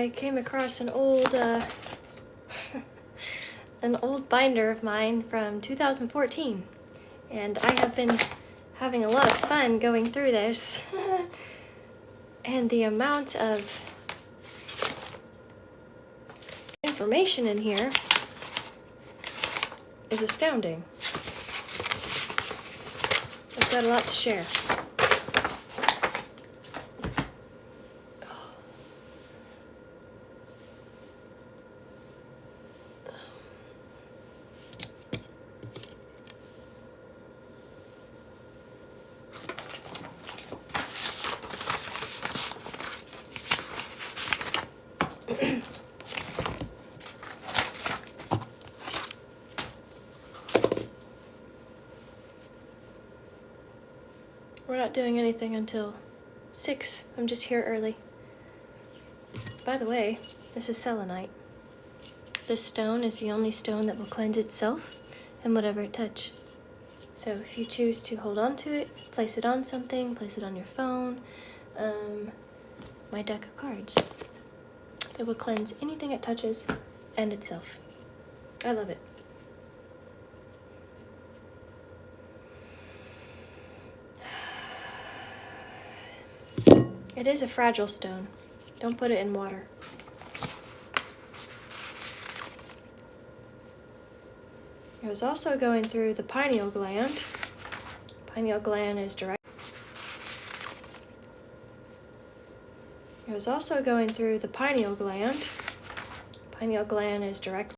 I came across an old an old binder of mine from 2014, and I have been having a lot of fun going through this. And the amount of information in here is astounding. I've got a lot to share. We're not doing anything until 6. I'm just here early. By the way, this is selenite. This stone is the only stone that will cleanse itself and whatever it touches. So if you choose to hold on to it, place it on something, place it on your phone, my deck of cards. It will cleanse anything it touches and itself. I love it. It is a fragile stone. Don't put it in water. It was also going through the pineal gland. Pineal gland is direct. It was also going through the pineal gland. Pineal gland is directly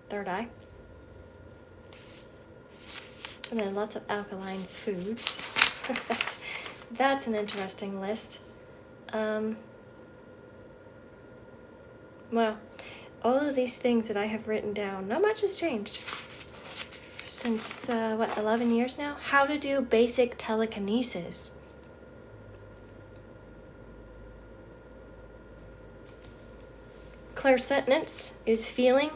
third eye. And then lots of alkaline foods. that's an interesting list. Well, all of these things that I have written down, not much has changed since, 11 years now? How to do basic telekinesis. Clairsentience is feeling,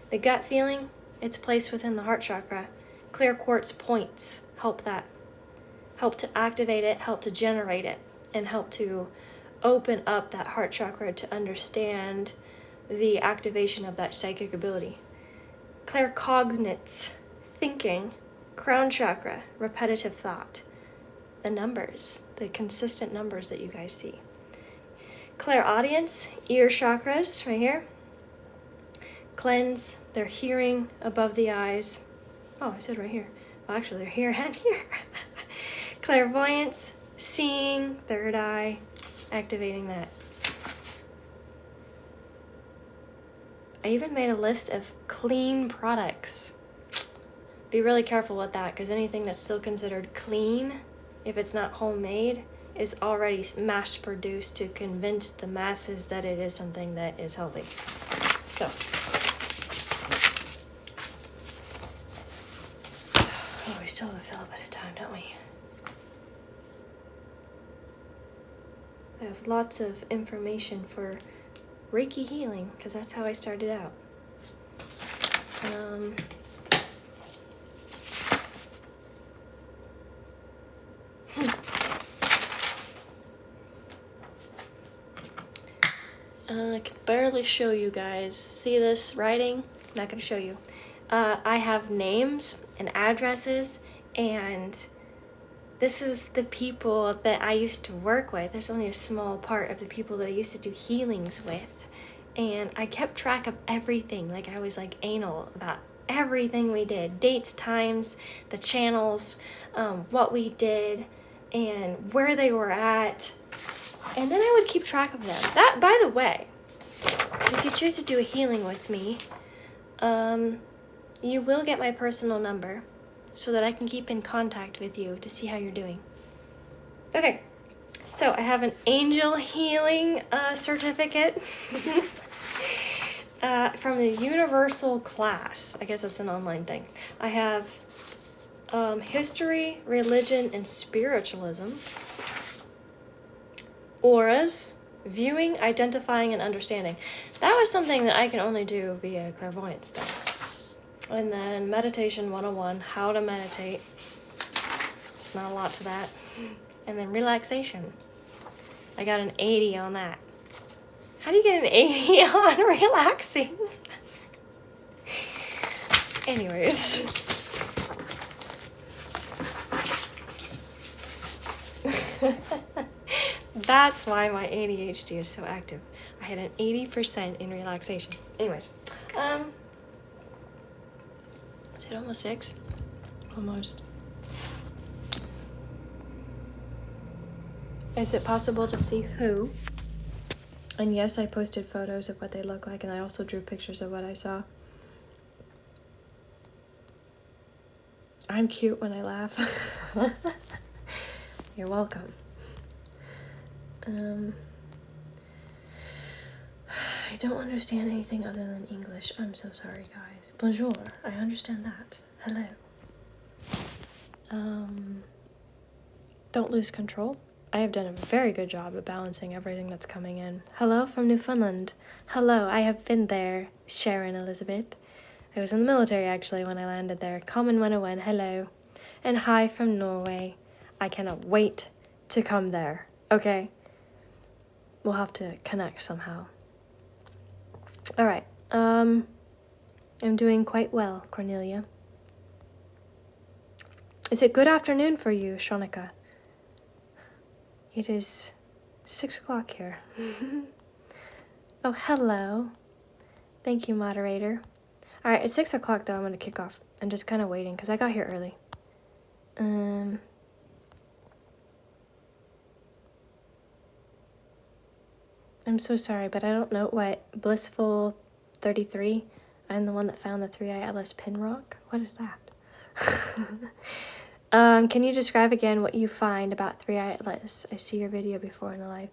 the gut feeling. It's placed within the heart chakra. Clear quartz points help that. Help to activate it, help to generate it, and help to open up that heart chakra to understand the activation of that psychic ability. Claircognizance, thinking, crown chakra, repetitive thought. The numbers, the consistent numbers that you guys see. Clairaudience, ear chakras, right here. Cleanse their hearing above the eyes. Oh, I said right here. Well, actually, they're here and here. Clairvoyance, seeing, third eye, activating that. I even made a list of clean products. Be really careful with that, because anything that's still considered clean, if it's not homemade, is already mass produced to convince the masses that it is something that is healthy. So. Oh, we still have a fill bit of time, don't we? I have lots of information for Reiki healing, because that's how I started out. I can barely show you guys. See this writing? Not going to show you. I have names and addresses, and this is the people that I used to work with. There's only a small part of the people that I used to do healings with, and I kept track of everything. Like, I was like anal about everything we did, dates, times, the channels, what we did, and where they were at, and then I would keep track of them. That, by the way, if you choose to do a healing with me, you will get my personal number so that I can keep in contact with you to see how you're doing. Okay, so I have an angel healing certificate from the Universal class. I guess that's an online thing. I have history, religion, and spiritualism. Auras, viewing, identifying, and understanding. That was something that I can only do via clairvoyance stuff. And then meditation 101, how to meditate. There's not a lot to that. And then relaxation. I got an 80 on that. How do you get an 80 on relaxing? Anyways. That's why my ADHD is so active. I had an 80% in relaxation. Anyways. Is it almost 6? Almost. Is it possible to see who? And yes, I posted photos of what they look like, and I also drew pictures of what I saw. I'm cute when I laugh. You're welcome. I don't understand anything other than English. I'm so sorry, guys. Bonjour. I understand that. Hello. Don't lose control. I have done a very good job of balancing everything that's coming in. Hello from Newfoundland. Hello, I have been there, Sharon Elizabeth. I was in the military, actually, when I landed there. Common 101, hello. And hi from Norway. I cannot wait to come there, okay? We'll have to connect somehow. All right, I'm doing quite well, Cornelia. Is it good afternoon for you, Shonika? It is 6 o'clock here. Oh, hello. Thank you, moderator. All right, it's 6 o'clock, though. I'm going to kick off. I'm just kind of waiting because I got here early. I'm so sorry, but I don't know what Blissful 33. I'm the one that found the 3-eye Atlas pin rock. What is that? Can you describe again what you find about 3-eye Atlas? I see your video before in the live.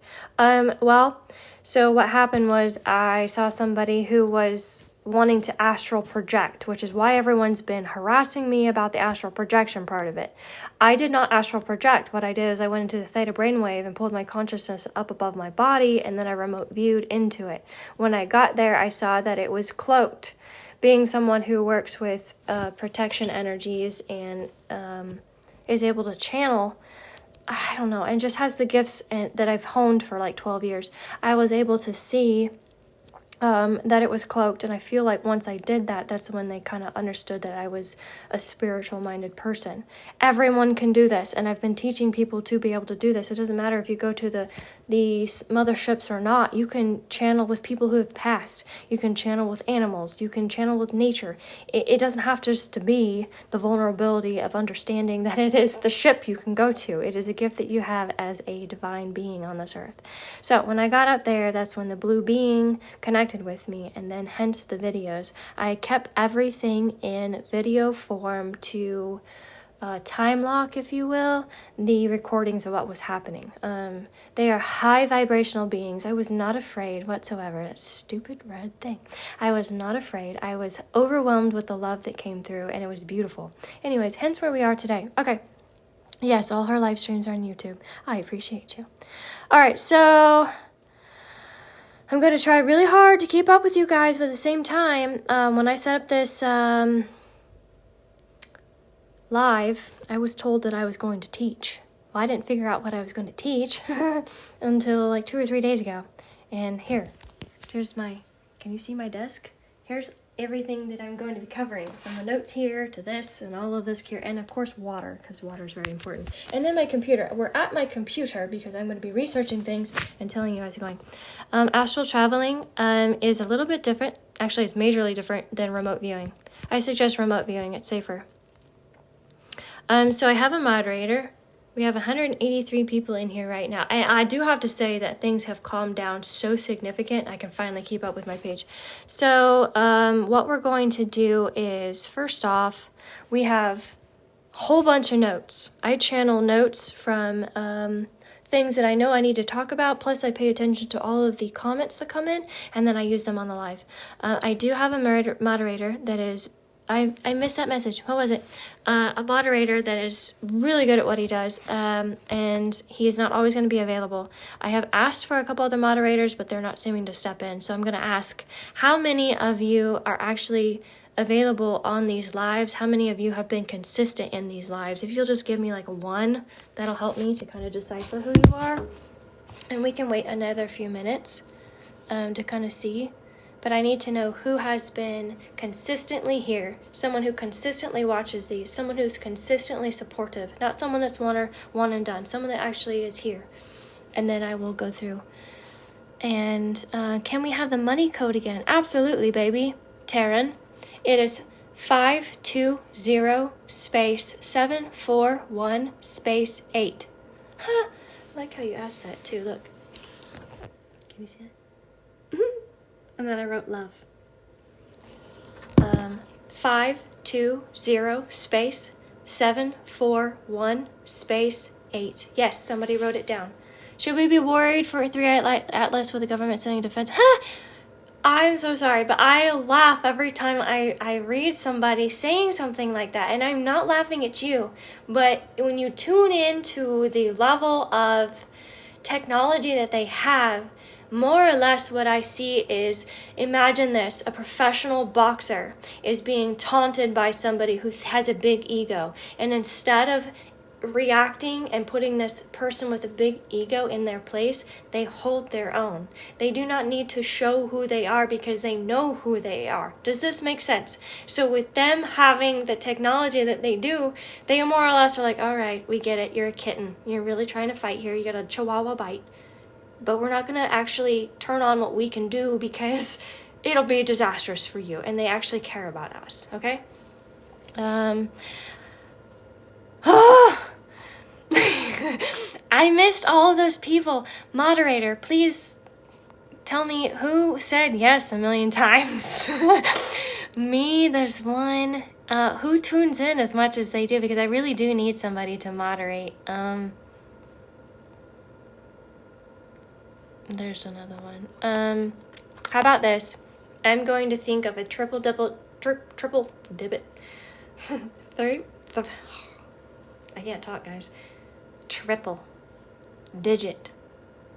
Well, so what happened was I saw somebody who was wanting to astral project, which is why everyone's been harassing me about the astral projection part of it. I did not astral project. What I did is I went into the theta brainwave and pulled my consciousness up above my body, and then I remote viewed into it. When I got there, I saw that it was cloaked. Being someone who works with protection energies and is able to channel, I don't know, and just has the gifts that I've honed for like 12 years, I was able to see that it was cloaked, and I feel like once I did that, that's when they kind of understood that I was a spiritual-minded person. Everyone can do this, and I've been teaching people to be able to do this. It doesn't matter if you go to the motherships or not. You can channel with people who have passed. You can channel with animals. You can channel with nature. It doesn't have just to be the vulnerability of understanding that it is the ship you can go to. It is a gift that you have as a divine being on this earth. So when I got up there, that's when the blue being connected with me, and then hence the videos. I kept everything in video form to time lock, if you will, the recordings of what was happening. They are high vibrational beings. I was not afraid whatsoever. That stupid red thing. I was not afraid. I was overwhelmed with the love that came through, and it was beautiful. Anyways, hence where we are today. Okay. Yes, all her live streams are on YouTube. I appreciate you. All right, so I'm going to try really hard to keep up with you guys, but at the same time, when I set up this live, I was told that I was going to teach. Well, I didn't figure out what I was going to teach until like 2 or 3 days ago. And here's my, can you see my desk? Here's everything that I'm going to be covering, from the notes here to this and all of this here, and of course water, because water is very important. And then my computer. We're at my computer because I'm going to be researching things and telling you guys going. Astral traveling is a little bit different. Actually, it's majorly different than remote viewing. I suggest remote viewing. It's safer. So I have a moderator. We have 183 people in here right now. And I do have to say that things have calmed down so significant. I can finally keep up with my page. So what we're going to do is, first off, we have a whole bunch of notes. I channel notes from things that I know I need to talk about, plus I pay attention to all of the comments that come in, and then I use them on the live. I do have a moderator that is, I missed that message. What was it? A moderator that is really good at what he does, and he is not always going to be available. I have asked for a couple other moderators, but they're not seeming to step in. So I'm going to ask, how many of you are actually available on these lives. How many of you have been consistent in these lives? If you'll just give me like a 1, that'll help me to kind of decipher who you are. And we can wait another few minutes to kind of see. But I need to know who has been consistently here, someone who consistently watches these, someone who's consistently supportive, not someone that's one and done, someone that actually is here. And then I will go through. And can we have the money code again? Absolutely, baby. Taryn, it is 520 space 741 space 8. Huh. I like how you asked that too. Look. Can you see it? And then I wrote love. 520 space 741 space 8. Yes, somebody wrote it down. Should we be worried for a 3-eyed atlas with the government sending defense? Huh! I'm so sorry, but I laugh every time I read somebody saying something like that. And I'm not laughing at you. But when you tune into the level of technology that they have, more or less what I see is, imagine this, a professional boxer is being taunted by somebody who has a big ego. And instead of reacting and putting this person with a big ego in their place, they hold their own. They do not need to show who they are because they know who they are. Does this make sense? So with them having the technology that they do, they more or less are like, all right, we get it. You're a kitten. You're really trying to fight here. You got a chihuahua bite. But we're not going to actually turn on what we can do because it'll be disastrous for you. And they actually care about us, okay? I missed all of those people. Moderator, please tell me who said yes a million times. Me, there's one. Who tunes in as much as they do? Because I really do need somebody to moderate. There's another one. How about this? I'm going to think of a triple dibit. I can't talk, guys. Triple digit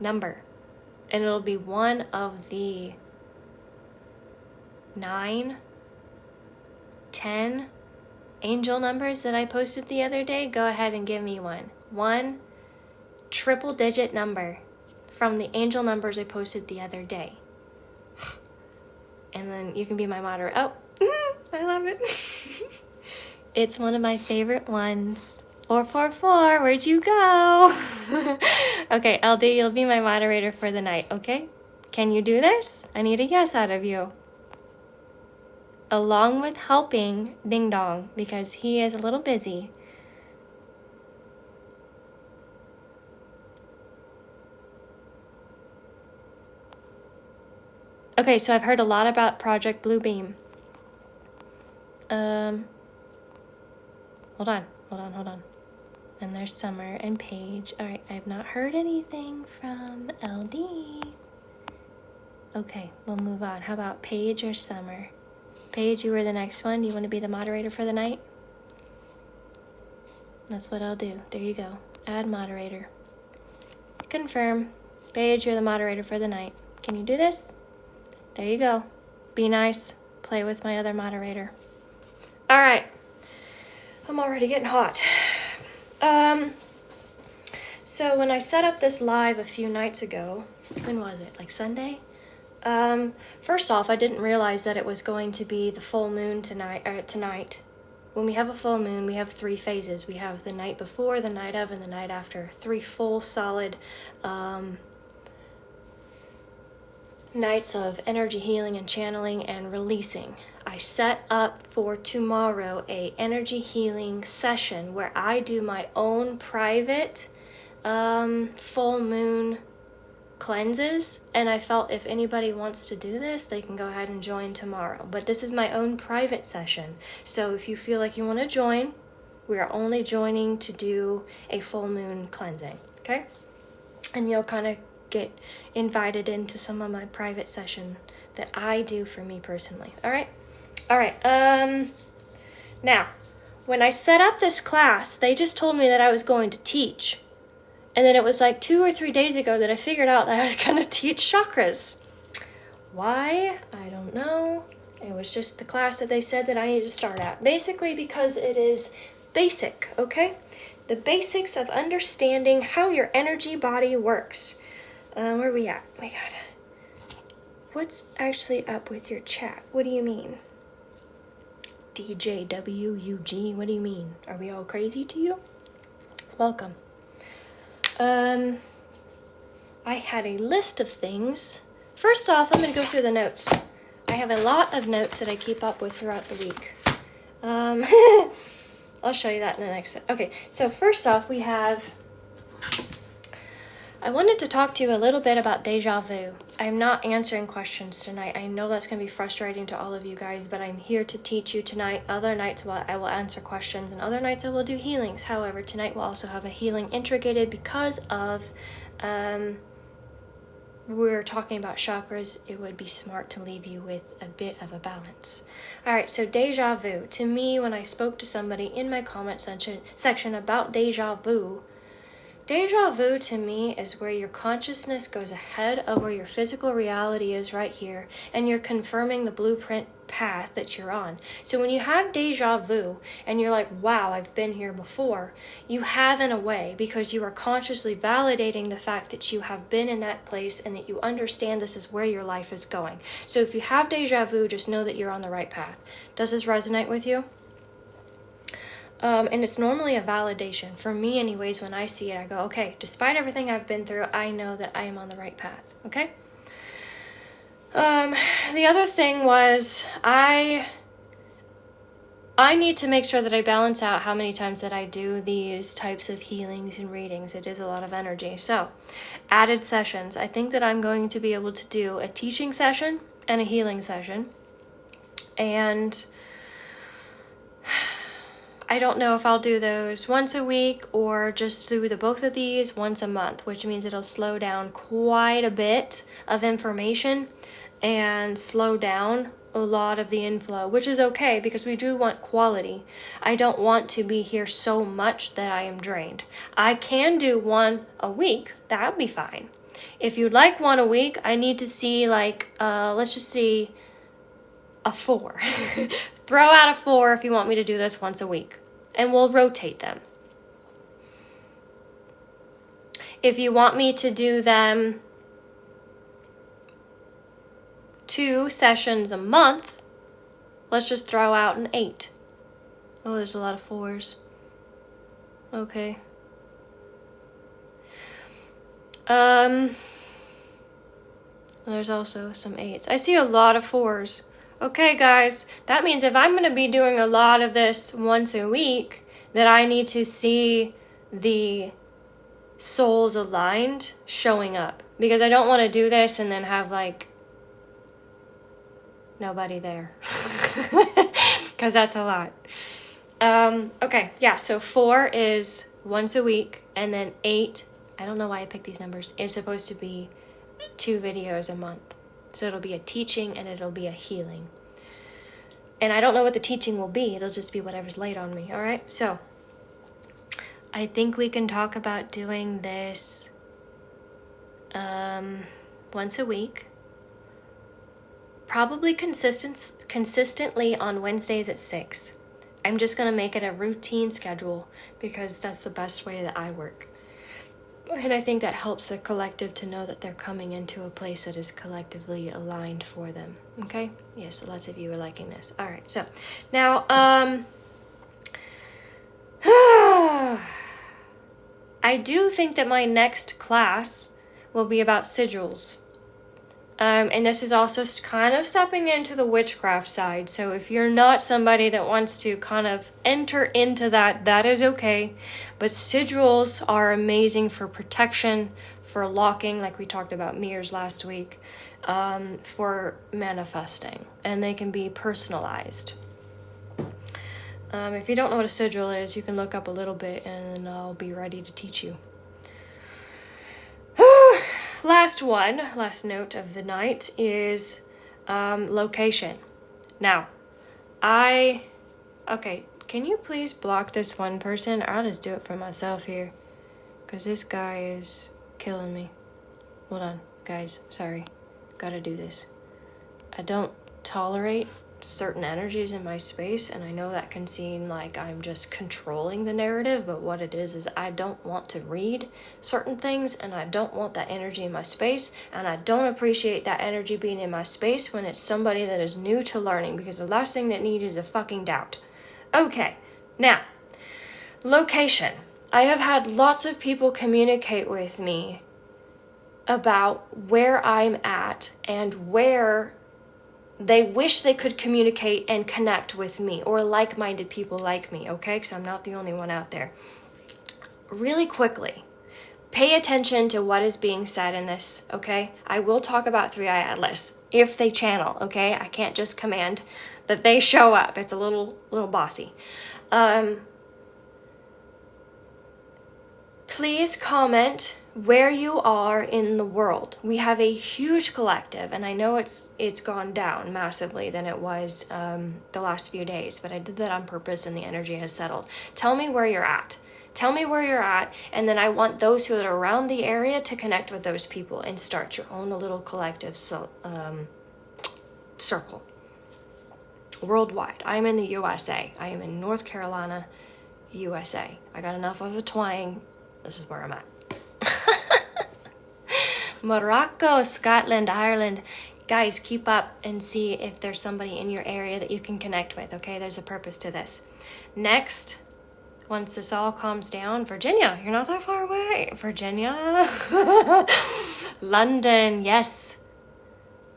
number. And it'll be one of the 9, 10 angel numbers that I posted the other day. Go ahead and give me one. One triple digit number from the angel numbers I posted the other day. And then you can be my moderator. Oh, I love it. It's one of my favorite ones. 444, where'd you go? Okay, LD, you'll be my moderator for the night, okay? Can you do this? I need a yes out of you. Along with helping Ding Dong, because he is a little busy. Okay, so I've heard a lot about Project Bluebeam. Hold on. And there's Summer and Paige. All right, I have not heard anything from LD. Okay, we'll move on. How about Paige or Summer? Paige, you were the next one. Do you want to be the moderator for the night? That's what I'll do. There you go. Add moderator. Confirm. Paige, you're the moderator for the night. Can you do this? There you go. Be nice. Play with my other moderator. All right. I'm already getting hot. So when I set up this live a few nights ago, when was it? Like Sunday? First off, I didn't realize that it was going to be the full moon tonight. When we have a full moon, we have 3 phases. We have the night before, the night of, and the night after. 3 full, solid nights of energy healing and channeling and releasing. I set up for tomorrow a energy healing session where I do my own private full moon cleanses, and I felt if anybody wants to do this, they can go ahead and join tomorrow. But this is my own private session, so if you feel like you want to join, we are only joining to do a full moon cleansing, okay? And you'll kind of get invited into some of my private session that I do for me personally. All right. Now, when I set up this class, they just told me that I was going to teach. And then it was like 2 or 3 days ago that I figured out that I was going to teach chakras. Why? I don't know. It was just the class that they said that I need to start at. Basically because it is basic, okay? The basics of understanding how your energy body works. Where are we at? We got it. What's actually up with your chat? What do you mean? DJWUG, what do you mean? Are we all crazy to you? Welcome. I had a list of things. First off, I'm going to go through the notes. I have a lot of notes that I keep up with throughout the week. I'll show you that in the next. Okay, so first off, we have. I wanted to talk to you a little bit about deja vu. I'm not answering questions tonight. I know that's going to be frustrating to all of you guys, but I'm here to teach you tonight. Other nights I will answer questions, and other nights I will do healings. However, tonight we'll also have a healing integrated because of, we're talking about chakras. It would be smart to leave you with a bit of a balance. All right, so deja vu. To me, when I spoke to somebody in my comment section about deja vu to me is where your consciousness goes ahead of where your physical reality is right here, and you're confirming the blueprint path that you're on. So when you have deja vu and you're like, wow, I've been here before, you have in a way, because you are consciously validating the fact that you have been in that place and that you understand this is where your life is going. So if you have deja vu, just know that you're on the right path. Does this resonate with you? And it's normally a validation. For me anyways, when I see it, I go, okay, despite everything I've been through, I know that I am on the right path, okay? The other thing was, I need to make sure that I balance out how many times that I do these types of healings and readings. It is a lot of energy. So, added sessions. I think that I'm going to be able to do a teaching session and a healing session. And I don't know if I'll do those once a week or just do the both of these once a month, which means it'll slow down quite a bit of information and slow down a lot of the inflow, which is okay because we do want quality. I don't want to be here so much that I am drained. I can do one a week. That would be fine. If you'd like one a week, I need to see let's just see a 4. Throw out a 4 if you want me to do this once a week, and we'll rotate them. If you want me to do them 2 sessions a month, let's just throw out an 8. Oh, there's a lot of 4s. Okay. There's also some 8s. I see a lot of 4s. Okay, guys, that means if I'm going to be doing a lot of this once a week, that I need to see the souls aligned showing up. Because I don't want to do this and then have, nobody there. Because that's a lot. Okay, yeah, so 4 is once a week, and then 8, I don't know why I picked these numbers, is supposed to be 2 videos a month. So it'll be a teaching and it'll be a healing. And I don't know what the teaching will be. It'll just be whatever's laid on me. All right. So I think we can talk about doing this once a week. Probably consistently on Wednesdays at 6. I'm just going to make it a routine schedule because that's the best way that I work. And I think that helps the collective to know that they're coming into a place that is collectively aligned for them. Okay? Yes, so lots of you are liking this. All right, so now, I do think that my next class will be about sigils. And this is also kind of stepping into the witchcraft side. So if you're not somebody that wants to kind of enter into that, that is okay. But sigils are amazing for protection, for locking, like we talked about mirrors last week, for manifesting. And they can be personalized. If you don't know what a sigil is, you can look up a little bit and I'll be ready to teach you. Last note of the night is location. Now, okay, can you please block this one person? I'll just do it for myself here, because this guy is killing me. Hold on, guys, sorry, gotta do this. I don't tolerate certain energies in my space, and I know that can seem like I'm just controlling the narrative, but what it is I don't want to read certain things, and I don't want that energy in my space, and I don't appreciate that energy being in my space when it's somebody that is new to learning, because the last thing that needs is a fucking doubt. Okay, now, location. I have had lots of people communicate with me about where I'm at and where they wish they could communicate and connect with me, or like-minded people like me, okay? Because I'm not the only one out there. Really quickly, pay attention to what is being said in this, okay? I will talk about Three Eye Atlas if they channel, okay? I can't just command that they show up. It's a little bossy. Please comment where you are in the world. We have a huge collective, and I know it's gone down massively than it was the last few days, but I did that on purpose and the energy has settled. Tell me where you're at. Tell me where you're at, and then I want those who are around the area to connect with those people and start your own little collective circle. Worldwide. I'm in the USA. I am in North Carolina, USA. I got enough of a twang. This is where I'm at. Morocco, Scotland, Ireland. Guys, keep up and see if there's somebody in your area that you can connect with, okay? There's a purpose to this. Next, once this all calms down, Virginia, you're not that far away. Virginia. London, yes.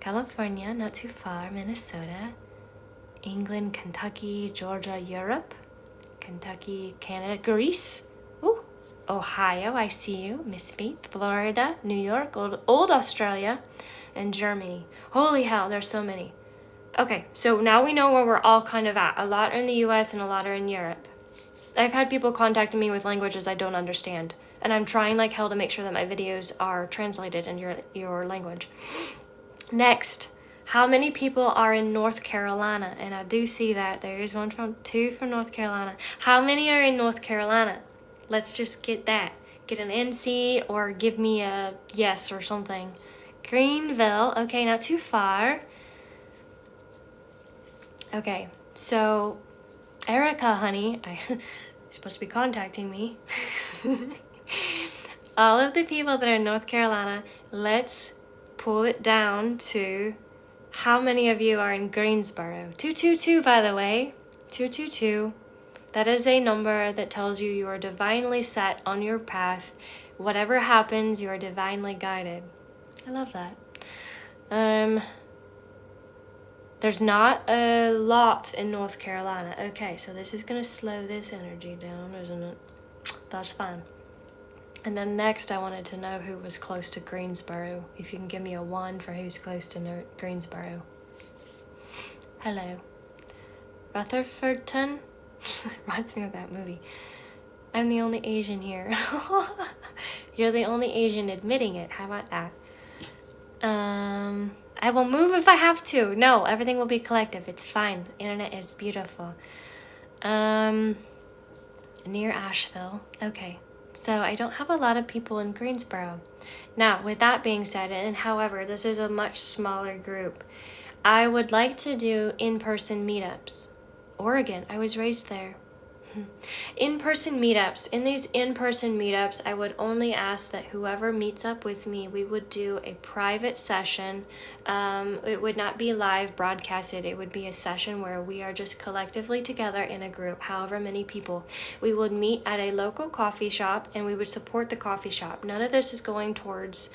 California, not too far. Minnesota. England, Kentucky, Georgia, Europe. Kentucky, Canada, Greece. Ooh. Ohio, I see you. Miss Faith, Florida, New York, old Australia, and Germany. Holy hell, there's so many. Okay, so now we know where we're all kind of at. A lot are in the US and a lot are in Europe. I've had people contacting me with languages I don't understand, and I'm trying like hell to make sure that my videos are translated in your language. Next, how many people are in North Carolina? And I do see that there is two from North Carolina. How many are in North Carolina? Let's just get that. Get an NC or give me a yes or something. Greenville. Okay, not too far. Okay, so Erica, honey, you're supposed to be contacting me. All of the people that are in North Carolina, let's pull it down to how many of you are in Greensboro. 222, by the way. 222. That is a number that tells you you are divinely set on your path. Whatever happens, you are divinely guided. I love that. There's not a lot in North Carolina. Okay, so this is going to slow this energy down, isn't it? That's fine. And then next, I wanted to know who was close to Greensboro. If you can give me a 1 for who's close to Greensboro. Hello. Rutherfordton? Reminds me of that movie. I'm the only Asian here. You're the only Asian admitting it. How about that? I will move if I have to. No, everything will be collective. It's fine. Internet is beautiful. Near Asheville. Okay. So I don't have a lot of people in Greensboro. Now, with that being said, and however, this is a much smaller group, I would like to do in-person meetups. Oregon, I was raised there. In-person meetups. In these in-person meetups, I would only ask that whoever meets up with me, we would do a private session. It would not be live broadcasted. It would be a session where we are just collectively together in a group, however many people. We would meet at a local coffee shop and we would support the coffee shop. None of this is going towards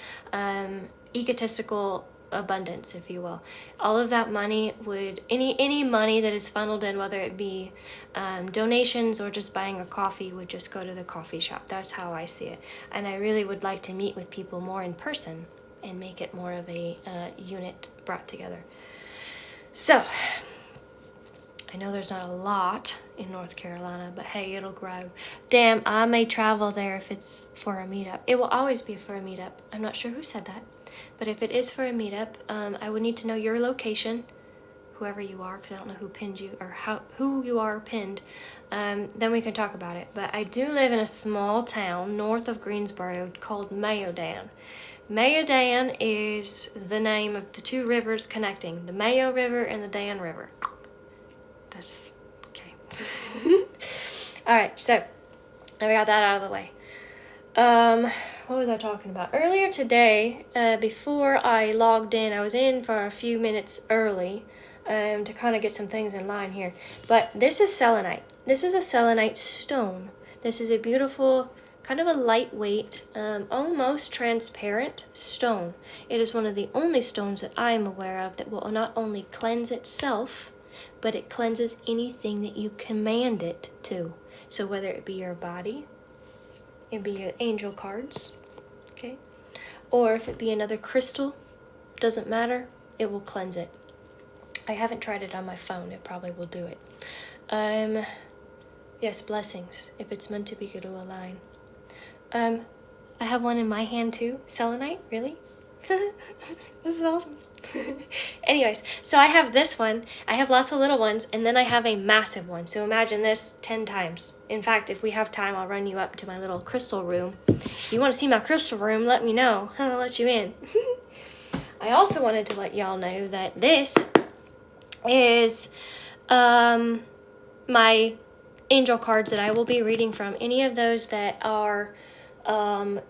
egotistical abundance, if you will. All of that money would, any money that is funneled in, whether it be donations or just buying a coffee, would just go to the coffee shop. That's how I see it. And I really would like to meet with people more in person and make it more of a unit brought together. So I know there's not a lot in North Carolina, but hey, it'll grow. Damn, I may travel there if it's for a meetup. It will always be for a meetup. I'm not sure who said that. But if it is for a meetup, I would need to know your location, whoever you are, because I don't know who pinned you or who you are pinned. Then we can talk about it. But I do live in a small town north of Greensboro called Mayodan. Mayodan is the name of the two rivers connecting, the Mayo River and the Dan River. Yes. Okay. All right, so I got that out of the way. What was I talking about? Earlier today, before I logged in, I was in for a few minutes early to kind of get some things in line here. But this is selenite. This is a selenite stone. This is a beautiful, kind of a lightweight, almost transparent stone. It is one of the only stones that I am aware of that will not only cleanse itself, but it cleanses anything that you command it to. So whether it be your body, it be your angel cards, okay? Or if it be another crystal, doesn't matter, it will cleanse it. I haven't tried it on my phone, it probably will do it. Yes, blessings, if it's meant to be good to align. I have one in my hand too, selenite, really? This is awesome. Anyways, so I have this one, I have lots of little ones, and then I have a massive one. So imagine this 10 times. In fact, if we have time, I'll run you up to my little crystal room. If you want to see my crystal room, let me know. I'll let you in. I also wanted to let y'all know that this is my angel cards that I will be reading from. Any of those that are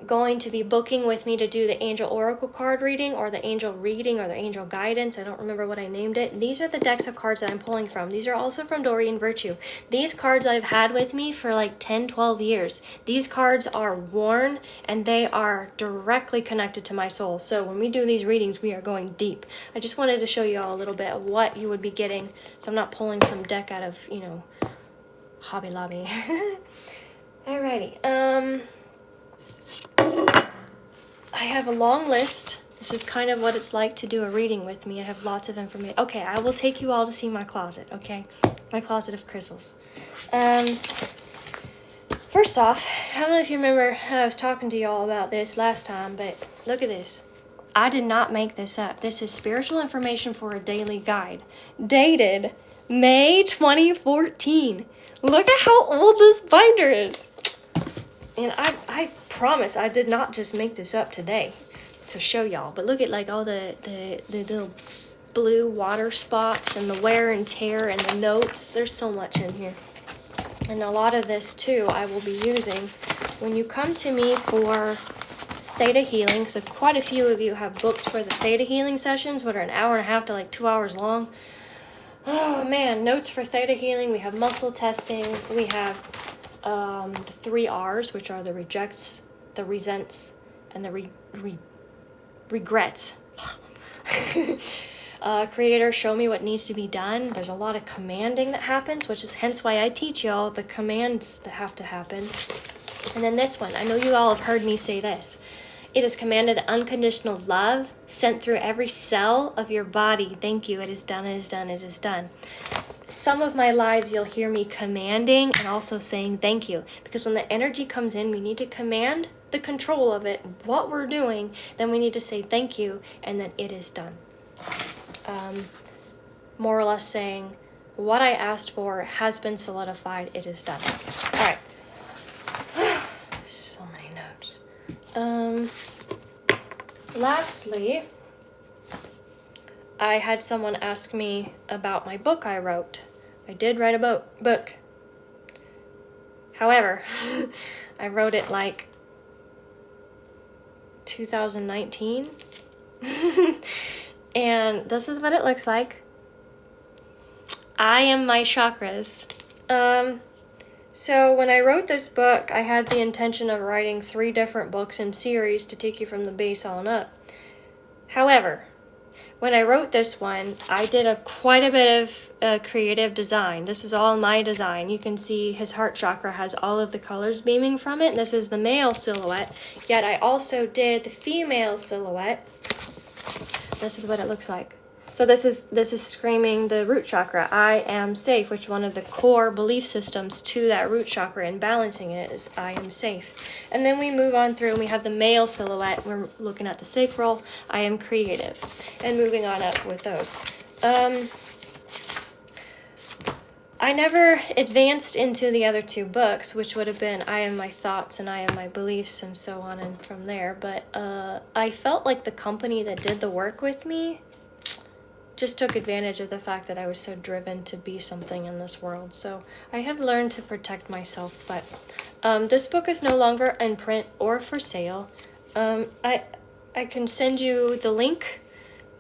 going to be booking with me to do the angel oracle card reading or the angel reading or the angel guidance. I don't remember what I named it. These are the decks of cards that I'm pulling from. These are also from Dorian Virtue. These cards I've had with me for like 10, 12 years. These cards are worn and they are directly connected to my soul. So when we do these readings, we are going deep. I just wanted to show you all a little bit of what you would be getting. So I'm not pulling some deck out of, you know, Hobby Lobby. Alrighty. I have a long list. This is kind of what it's like to do a reading with me. I have lots of information. Okay, I will take you all to see my closet, okay? My closet of crystals. First off, I don't know if you remember I was talking to y'all about this last time, but look at this. I did not make this up. This is spiritual information for a daily guide. Dated May 2014. Look at how old this binder is. And I promise I did not just make this up today to show y'all. But look at like all the little blue water spots and the wear and tear and the notes. There's so much in here. And a lot of this too I will be using when you come to me for theta healing. So quite a few of you have booked for the theta healing sessions, what are an hour and a half to like 2 hours long. Oh man, notes for theta healing. We have muscle testing. We have the 3 R's, which are the rejects, the resents, and the regrets. Creator, show me what needs to be done. There's a lot of commanding that happens, which is hence why I teach y'all the commands that have to happen. And then this one, I know you all have heard me say this. It is commanded unconditional love sent through every cell of your body. Thank you. It is done. It is done. It is done. Some of my lives you'll hear me commanding and also saying thank you, because when the energy comes in, we need to command the control of it, what we're doing, then we need to say thank you, and then it is done. More or less saying what I asked for has been solidified, it is done. All right. So many notes. Lastly, I had someone ask me about my book I wrote. I did write a book. However, I wrote it like 2019. And this is what it looks like. I am my chakras. So when I wrote this book, I had the intention of writing 3 different books in series to take you from the base on up. However, when I wrote this one, I did quite a bit of creative design. This is all my design. You can see his heart chakra has all of the colors beaming from it. This is the male silhouette, yet I also did the female silhouette. This is what it looks like. So this is screaming the root chakra, I am safe, which one of the core belief systems to that root chakra and balancing it is I am safe. And then we move on through and we have the male silhouette. We're looking at the sacral, I am creative. And moving on up with those. I never advanced into the other 2 books, which would have been I Am My Thoughts and I Am My Beliefs and so on and from there. But I felt like the company that did the work with me just took advantage of the fact that I was so driven to be something in this world. So I have learned to protect myself. But this book is no longer in print or for sale. I can send you the link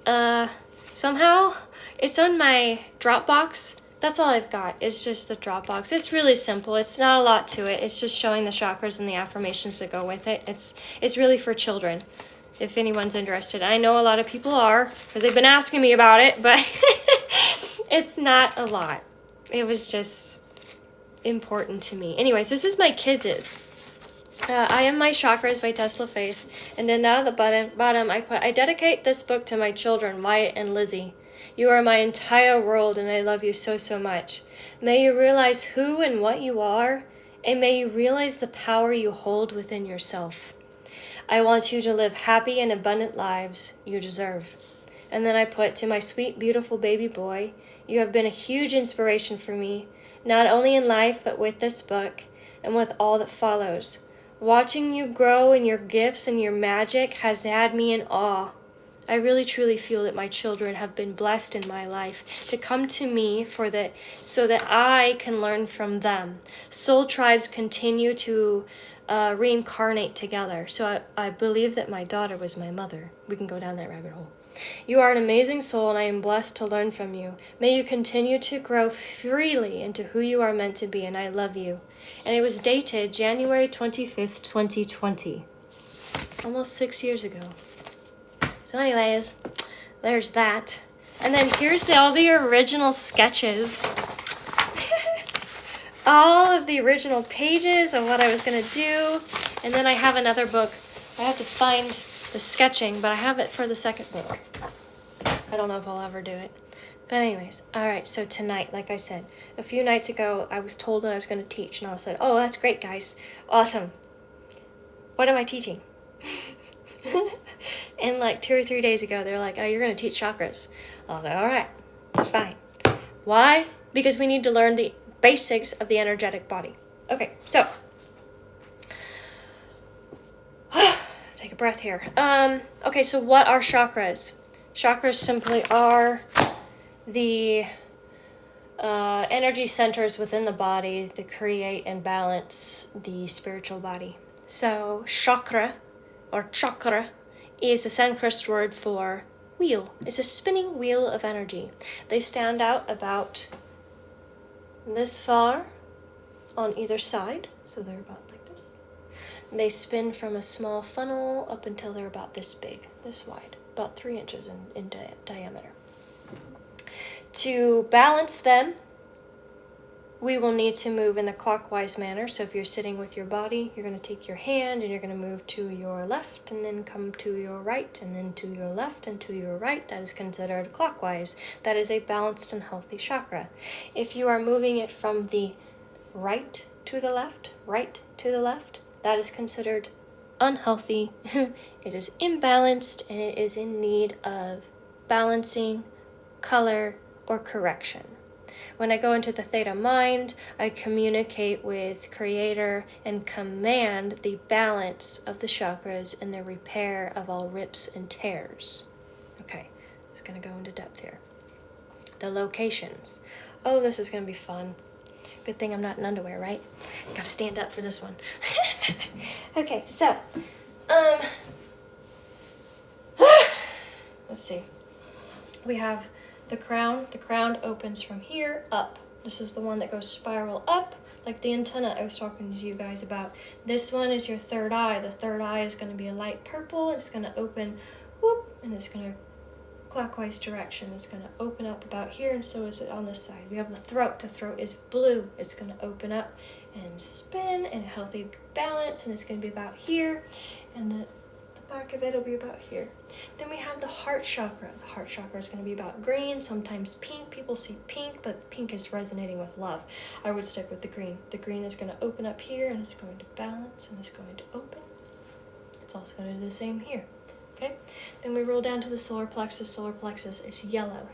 somehow. It's on my Dropbox. That's all I've got. It's just the Dropbox. It's really simple. It's not a lot to it. It's just showing the chakras and the affirmations that go with it. It's really for children, if anyone's interested. I know a lot of people are, because they've been asking me about it, but it's not a lot. It was just important to me. Anyways, this is my kids'. I Am My Chakras by Tesla Faith. And then down at the bottom, I dedicate this book to my children, Wyatt and Lizzie. You are my entire world, and I love you so, so much. May you realize who and what you are, and may you realize the power you hold within yourself. I want you to live happy and abundant lives you deserve. And then I put, to my sweet, beautiful baby boy, you have been a huge inspiration for me, not only in life, but with this book, and with all that follows. Watching you grow in your gifts and your magic has had me in awe. I really truly feel that my children have been blessed in my life to come to me so that I can learn from them. Soul tribes continue to reincarnate together. So I believe that my daughter was my mother. We can go down that rabbit hole. You are an amazing soul, and I am blessed to learn from you. May you continue to grow freely into who you are meant to be, and I love you. And it was dated January 25th, 2020. Almost 6 years ago. So anyways, there's that. And then here's all the original sketches. All of the original pages of what I was going to do. And then I have another book. I have to find the sketching, but I have it for the second book. I don't know if I'll ever do it. But anyways, alright, so tonight, like I said, a few nights ago, I was told that I was going to teach. And I said, oh, that's great, guys. Awesome. What am I teaching? And like 2 or 3 days ago, they're like, oh, you're going to teach chakras. I was like, all right, fine. Why? Because we need to learn the basics of the energetic body. Okay, so. Take a breath here. Okay, so what are chakras? Chakras simply are the energy centers within the body that create and balance the spiritual body. So chakra, or chakra, is a Sanskrit word for wheel. It's a spinning wheel of energy. They stand out about this far on either side, so they're about like this. They spin from a small funnel up until they're about this big, this wide, about 3 inches in diameter. To balance them, we will need to move in the clockwise manner. So if you're sitting with your body, you're going to take your hand and you're going to move to your left and then come to your right and then to your left and to your right. That is considered clockwise. That is a balanced and healthy chakra. If you are moving it from the right to the left, that is considered unhealthy. It is imbalanced and it is in need of balancing, color, or correction. When I go into the theta mind, I communicate with Creator and command the balance of the chakras and the repair of all rips and tears. Okay, it's going to go into depth here. The locations. Oh, this is going to be fun. Good thing I'm not in underwear, right? Got to stand up for this one. Okay, so, let's see. We have the crown. The crown opens from here up. This is the one that goes spiral up, like the antenna I was talking to you guys about. This one is your third eye. The third eye is going to be a light purple. It's going to open, whoop, and it's going to clockwise direction. It's going to open up about here, and so is it on this side. We have the throat. The throat is blue. It's going to open up and spin in a healthy balance, and it's going to be about here, and the back of it will be about here. Then we have the heart chakra. The heart chakra is going to be about green, sometimes pink. People see pink, but pink is resonating with love. I would stick with the green. The green is going to open up here, and it's going to balance, and it's going to open. It's also going to do the same here. Okay? Then we roll down to the solar plexus. Solar plexus is yellow.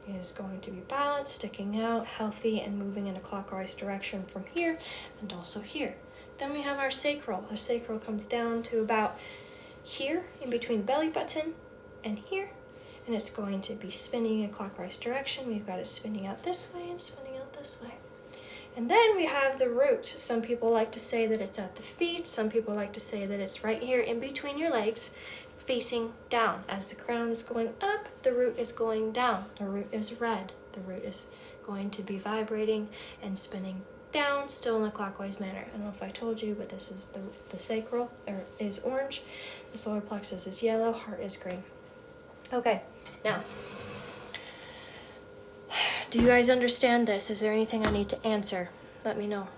It is going to be balanced, sticking out, healthy, and moving in a clockwise direction from here and also here. Then we have our sacral. Our sacral comes down to about here, in between belly button and here, and it's going to be spinning in a clockwise direction. We've got it spinning out this way and spinning out this way. And then we have the root. Some people like to say that it's at the feet. Some people like to say that it's right here in between your legs, facing down. As the crown is going up, the root is going down. The root is red. The root is going to be vibrating and spinning down, still in a clockwise manner. I don't know if I told you, but this is the sacral, or is orange. The solar plexus is yellow, heart is green. Okay, now, do you guys understand this? Is there anything I need to answer? Let me know.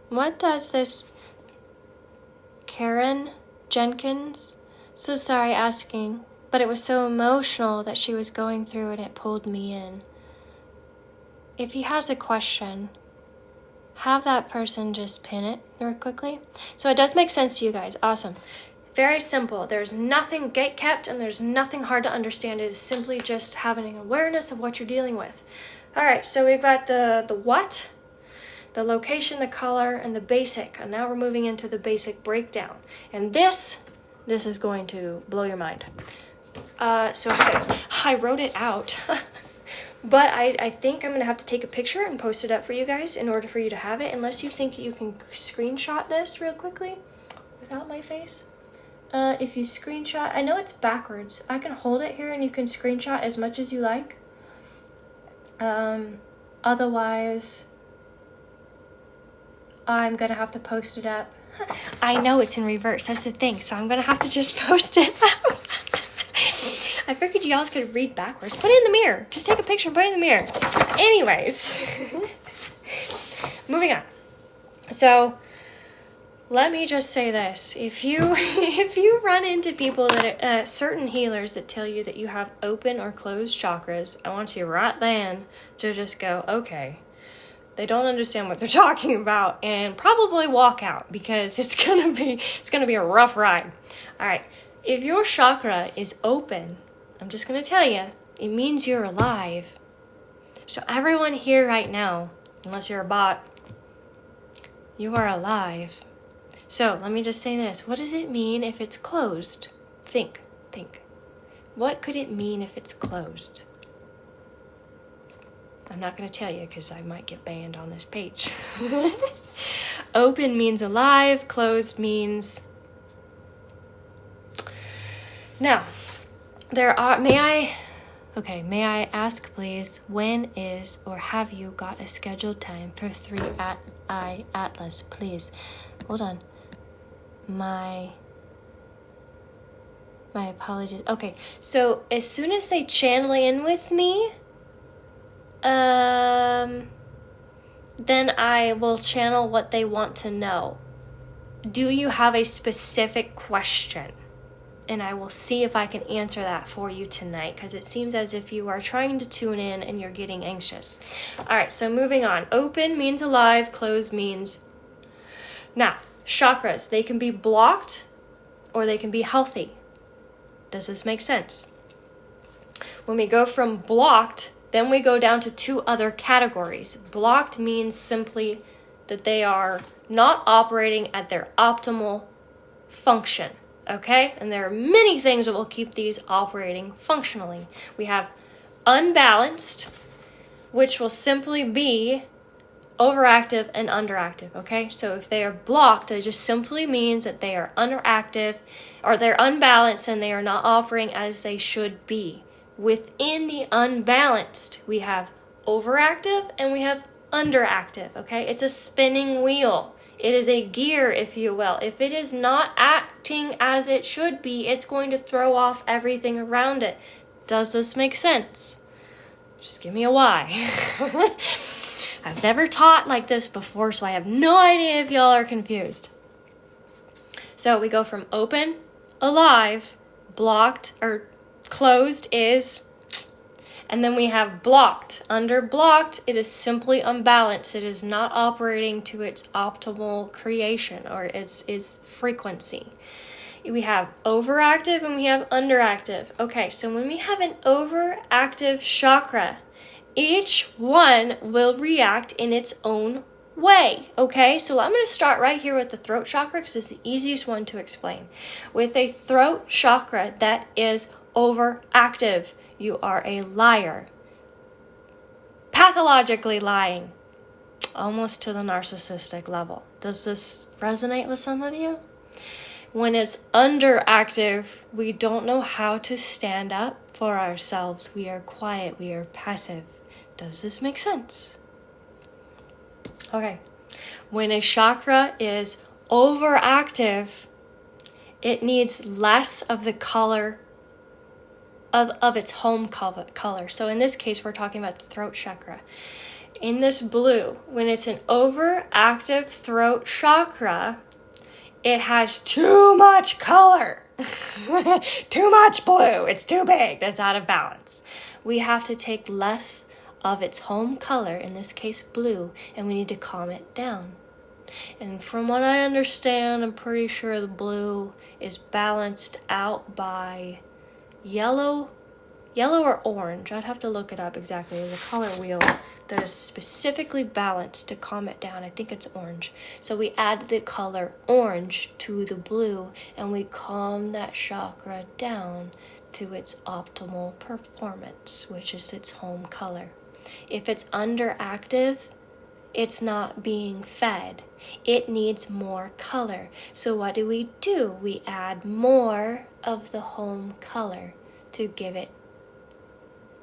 What does this Karen Jenkins? So sorry asking, but it was so emotional that she was going through and it pulled me in. If he has a question, have that person just pin it very quickly. So it does make sense to you guys. Awesome. Very simple. There's nothing gate-kept and there's nothing hard to understand. It is simply just having an awareness of what you're dealing with. All right, so we've got the what, the location, the color, and the basic. And now we're moving into the basic breakdown. And this is going to blow your mind. So I wrote it out, but I think I'm going to have to take a picture and post it up for you guys in order for you to have it, unless you think you can screenshot this real quickly without my face. If you screenshot, I know it's backwards. I can hold it here and you can screenshot as much as you like. Otherwise, I'm gonna have to post it up. I know it's in reverse, that's the thing, so I'm gonna have to just post it up. I figured y'all could read backwards. Put it in the mirror. Just take a picture and put it in the mirror. Anyways, moving on. So, let me just say this. If you run into people that certain healers that tell you that you have open or closed chakras, I want you right then to just go, okay. They don't understand what they're talking about, and probably walk out, because it's gonna be a rough ride. All right, if your chakra is open, I'm just gonna tell you, it means you're alive. So everyone here right now, unless you're a bot, you are alive. So let me just say this. What does it mean if it's closed? Think. What could it mean if it's closed? I'm not going to tell you because I might get banned on this page. Open means alive. Closed means... Now, may I ask please, when is or have you got a scheduled time for 3i Atlas, please? Hold on. My apologies. Okay, so as soon as they channel in with me, then I will channel what they want to know. Do you have a specific question? And I will see if I can answer that for you tonight, because it seems as if you are trying to tune in and you're getting anxious. All right, so moving on. Open means alive, closed means... Now, chakras, they can be blocked or they can be healthy. Does this make sense? When we go from blocked, then we go down to two other categories. Blocked means simply that they are not operating at their optimal function, okay? And there are many things that will keep these operating functionally. We have unbalanced, which will simply be overactive and underactive, okay? So if they are blocked, it just simply means that they are underactive, or they're unbalanced and they are not operating as they should be. Within the unbalanced, we have overactive and we have underactive, okay? It's a spinning wheel. It is a gear, if you will. If it is not acting as it should be, it's going to throw off everything around it. Does this make sense? Just give me a why. I've never taught like this before, so I have no idea if y'all are confused. So we go from open, alive, blocked, or closed is, And then we have blocked. Under blocked, it is simply unbalanced. It is not operating to its optimal creation or its frequency. We have overactive and we have underactive. Okay, so when we have an overactive chakra, each one will react in its own way. Okay, so I'm going to start right here with the throat chakra because it's the easiest one to explain. With a throat chakra that is overactive, you are a liar. Pathologically lying. Almost to the narcissistic level. Does this resonate with some of you? When it's underactive, we don't know how to stand up for ourselves. We are quiet. We are passive. Does this make sense? Okay. When a chakra is overactive, it needs less of the color of its home color. So in this case, we're talking about the throat chakra. In this blue, when it's an overactive throat chakra, it has too much color. Too much blue. It's too big. It's out of balance. We have to take less of its home color, in this case blue, and we need to calm it down. And from what I understand, I'm pretty sure the blue is balanced out by yellow or orange. I'd have to look it up exactly. There's a color wheel that is specifically balanced to calm it down. I think it's orange. So we add the color orange to the blue and we calm that chakra down to its optimal performance, which is its home color. If it's underactive, it's not being fed. It needs more color. So what do? We add more of the home color to give it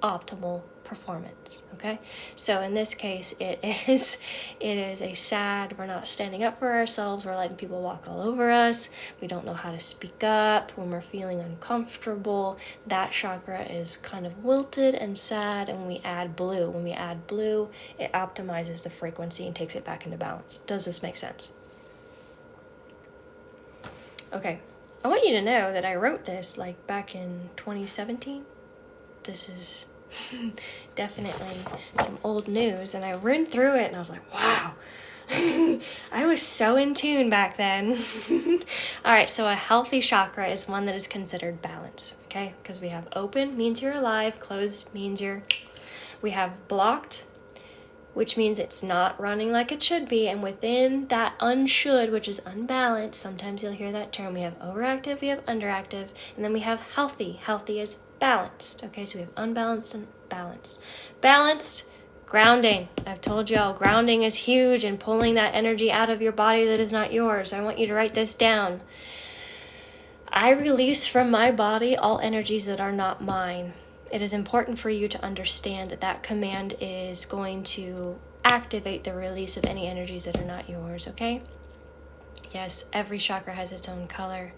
optimal performance. Okay, so in this case it is a sad, we're not standing up for ourselves, we're letting people walk all over us, we don't know how to speak up when we're feeling uncomfortable. That chakra is kind of wilted and sad, and we add blue. When we add blue, it optimizes the frequency and takes it back into balance. Does this make sense? Okay, I want you to know that I wrote this like back in 2017. This is definitely some old news, and I ran through it and I was like, wow. I was so in tune back then. All right, so a healthy chakra is one that is considered balanced, okay? Because we have open means you're alive, closed means we have blocked, which means it's not running like it should be, and within that unshould, which is unbalanced, sometimes you'll hear that term. We have overactive, we have underactive, and then we have healthy. Healthy is balanced. Okay, so we have unbalanced and balanced. Balanced, grounding. I've told y'all grounding is huge and pulling that energy out of your body that is not yours. I want you to write this down. I release from my body all energies that are not mine. It is important for you to understand that that command is going to activate the release of any energies that are not yours, okay? Yes, every chakra has its own color.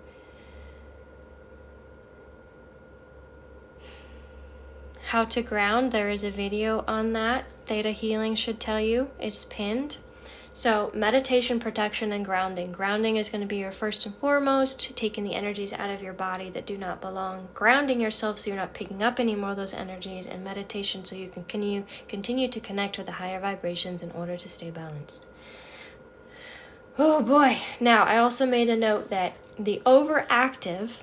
How to ground, there is a video on that. Theta Healing should tell you. It's pinned. So meditation, protection, and grounding. Grounding is going to be your first and foremost, taking the energies out of your body that do not belong. Grounding yourself so you're not picking up any more of those energies. And meditation so you can continue to connect with the higher vibrations in order to stay balanced. Oh boy. Now, I also made a note that the overactive,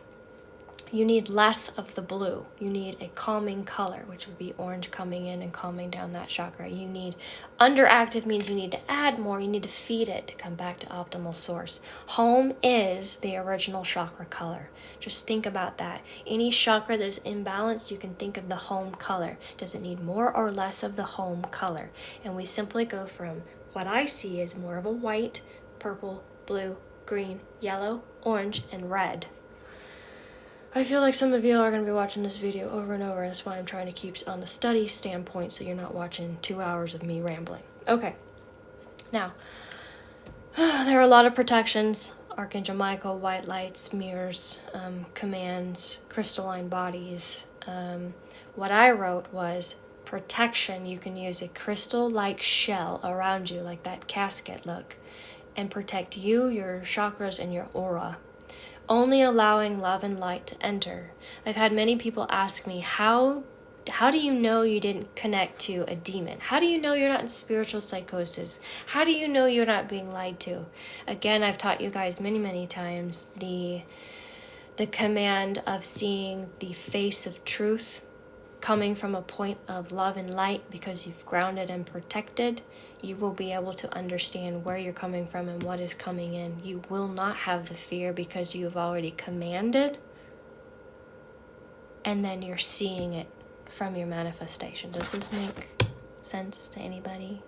you need less of the blue. You need a calming color, which would be orange, coming in and calming down that chakra. You need underactive means you need to add more. You need to feed it to come back to optimal source. Home is the original chakra color. Just think about that. Any chakra that is imbalanced, you can think of the home color. Does it need more or less of the home color? And we simply go from what I see is more of a white, purple, blue, green, yellow, orange, and red. I feel like some of you are going to be watching this video over and over. That's why I'm trying to keep on the study standpoint so you're not watching 2 hours of me rambling. Okay. Now, there are a lot of protections. Archangel Michael, white lights, mirrors, commands, crystalline bodies. What I wrote was protection. You can use a crystal-like shell around you, like that casket look, and protect you, your chakras, and your aura. Only allowing love and light to enter. I've had many people ask me, how How do you know you didn't connect to a demon? How do you know you're not in spiritual psychosis? How do you know you're not being lied to? Again, I've taught you guys many, many times the command of seeing the face of truth coming from a point of love and light, because you've grounded and protected. You will be able to understand where you're coming from and what is coming in. You will not have the fear because you have already commanded, and then you're seeing it from your manifestation. Does this make sense to anybody?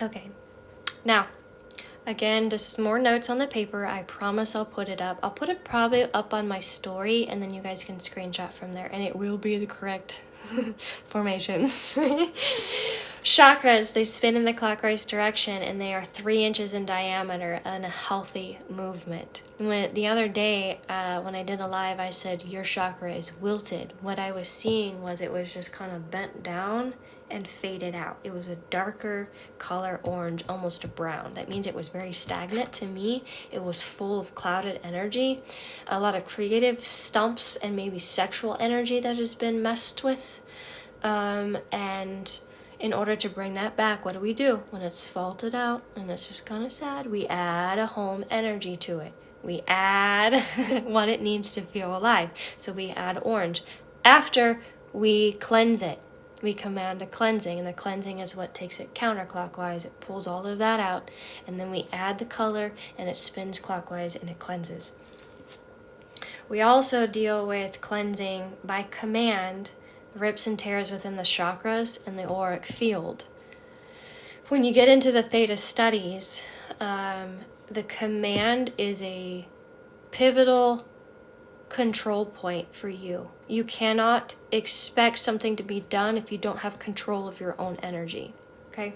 Okay. Now, again, this is more notes on the paper. I promise I'll put it up. I'll put it probably up on my story, and then you guys can screenshot from there, and it will be the correct formations. Chakras, they spin in the clockwise direction, and they are 3 inches in diameter in a healthy movement. The other day, when I did a live, I said, your chakra is wilted. What I was seeing was it was just kind of bent down and faded out. It was a darker color, orange, almost a brown. That means it was very stagnant to me. It was full of clouded energy, a lot of creative stumps, and maybe sexual energy that has been messed with. And in order to bring that back, what do? When it's faulted out and it's just kind of sad, we add a home energy to it. We add what it needs to feel alive. So we add orange. After we cleanse it, we command a cleansing, and the cleansing is what takes it counterclockwise. It pulls all of that out, and then we add the color, and it spins clockwise, and it cleanses. We also deal with cleansing by command, rips and tears within the chakras and the auric field. When you get into the theta studies, the command is a pivotal control point for you. You cannot expect something to be done if you don't have control of your own energy. Okay?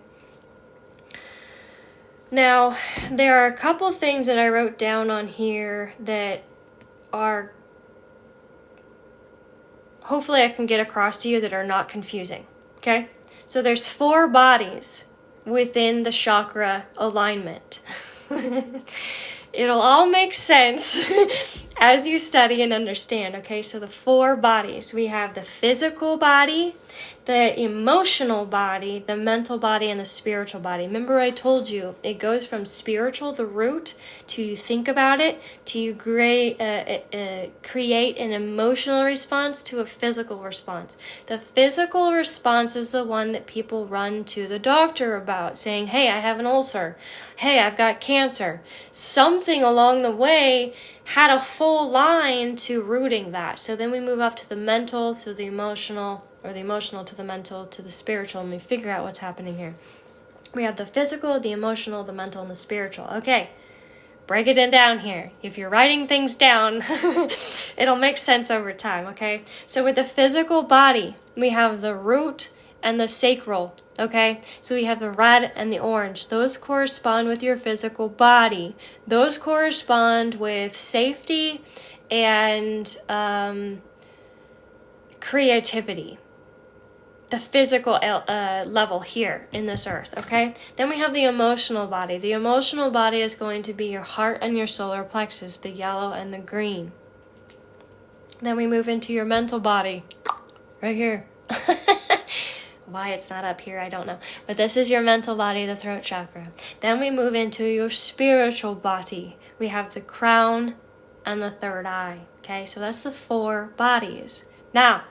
Now, there are a couple things that I wrote down on here that are, hopefully I can get across to you, that are not confusing. Okay? So there's 4 bodies within the chakra alignment. It'll all make sense as you study and understand, okay? So the 4 bodies. We have the physical body, the emotional body, the mental body, and the spiritual body. Remember I told you, it goes from spiritual, the root, to you think about it, to you create an emotional response, to a physical response. The physical response is the one that people run to the doctor about, saying, hey, I have an ulcer. Hey, I've got cancer. Something along the way had a full line to rooting that. So then we move off to the mental, to the emotional, or the emotional to the mental, to the spiritual, and we figure out what's happening here. We have the physical, the emotional, the mental, and the spiritual. Okay, break it down here. If you're writing things down, it'll make sense over time, okay? So with the physical body, we have the root and the sacral, okay? So we have the red and the orange. Those correspond with your physical body. Those correspond with safety and creativity. The physical level here in this earth, okay? Then we have the emotional body. The emotional body is going to be your heart and your solar plexus, the yellow and the green. Then we move into your mental body, right here. Why it's not up here, I don't know. But this is your mental body, the throat chakra. Then we move into your spiritual body. We have the crown and the third eye, okay? So that's the 4 bodies. Now,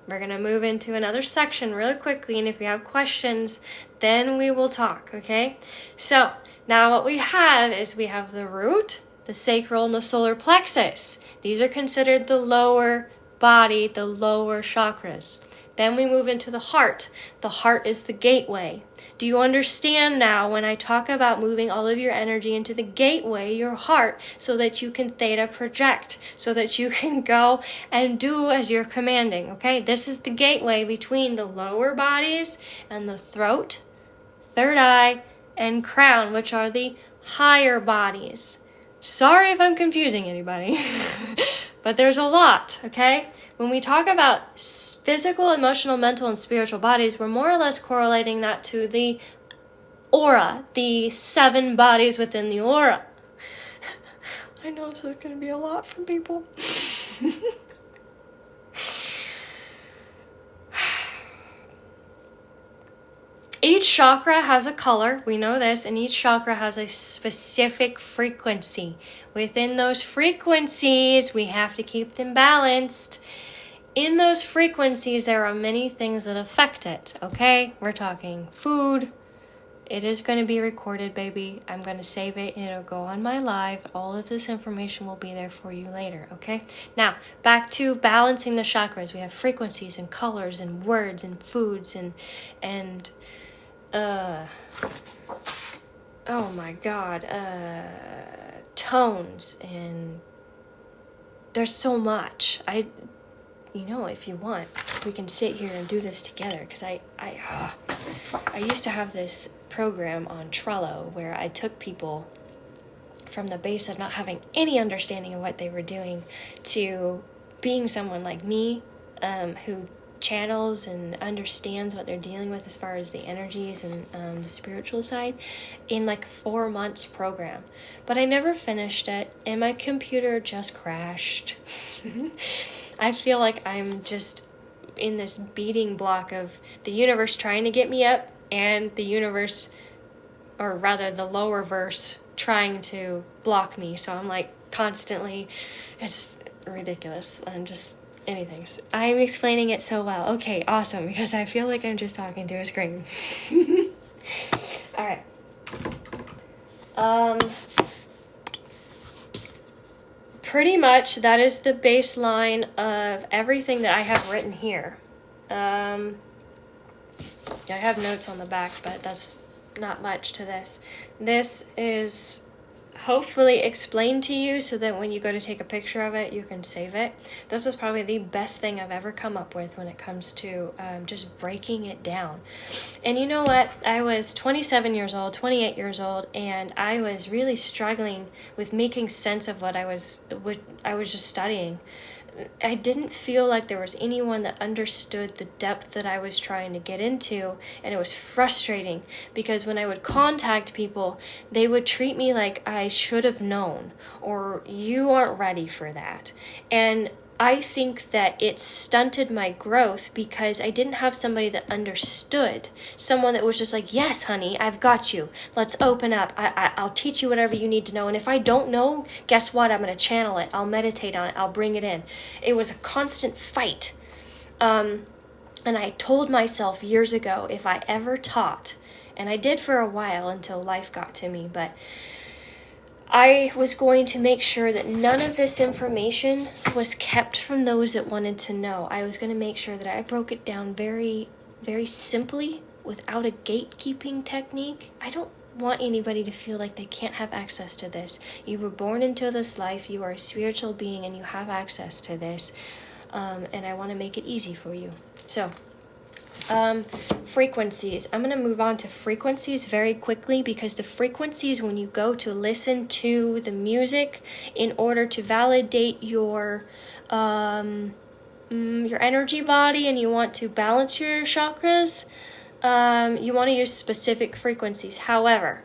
we're going to move into another section really quickly, and if you have questions, then we will talk, okay? So, now what we have is we have the root, the sacral, and the solar plexus. These are considered the lower body, the lower chakras. Then we move into the heart. The heart is the gateway. Do you understand now when I talk about moving all of your energy into the gateway, your heart, so that you can theta project, so that you can go and do as you're commanding, okay? This is the gateway between the lower bodies and the throat, third eye, and crown, which are the higher bodies. Sorry if I'm confusing anybody, but there's a lot, okay? When we talk about physical, emotional, mental, and spiritual bodies, we're more or less correlating that to the aura, the 7 bodies within the aura. I know this is going to be a lot for people. Each chakra has a color, we know this, and each chakra has a specific frequency. Within those frequencies, we have to keep them balanced. In those frequencies, there are many things that affect it, okay? We're talking food. It is going to be recorded, baby. I'm going to save it and it'll go on my live. All of this information will be there for you later, okay? Now, back to balancing the chakras. We have frequencies and colors and words and foods and oh my God, tones, and there's so much. You know, if you want, we can sit here and do this together, because I used to have this program on Trello where I took people from the base of not having any understanding of what they were doing to being someone like me, who channels and understands what they're dealing with as far as the energies and the spiritual side, in like 4 months program. But I never finished it, and my computer just crashed. I feel like I'm just in this beating block of the universe trying to get me up, and the universe, or rather the lower verse, trying to block me. So I'm like constantly, it's ridiculous. I'm just anything. I'm explaining it so well. Okay, awesome, because I feel like I'm just talking to a screen. All right. Pretty much that is the baseline of everything that I have written here. I have notes on the back, but that's not much to this. This is hopefully explained to you so that when you go to take a picture of it, you can save it. This is probably the best thing I've ever come up with when it comes to just breaking it down. And you know what? I was 27 years old, 28 years old, and I was really struggling with making sense of what I was just studying. I didn't feel like there was anyone that understood the depth that I was trying to get into, and it was frustrating because when I would contact people, they would treat me like I should have known, or you aren't ready for that. And I think that it stunted my growth because I didn't have somebody that understood, someone that was just like, yes, honey, I've got you. Let's open up. I'll teach you whatever you need to know. And if I don't know, guess what? I'm going to channel it. I'll meditate on it. I'll bring it in. It was a constant fight. And I told myself years ago, if I ever taught, and I did for a while until life got to me, but I was going to make sure that none of this information was kept from those that wanted to know. I was going to make sure that I broke it down very, very simply without a gatekeeping technique. I don't want anybody to feel like they can't have access to this. You were born into this life. You are a spiritual being and you have access to this. And I want to make it easy for you. So, frequencies. I'm going to move on to frequencies very quickly because the frequencies, when you go to listen to the music in order to validate your energy body and you want to balance your chakras, you want to use specific frequencies. However,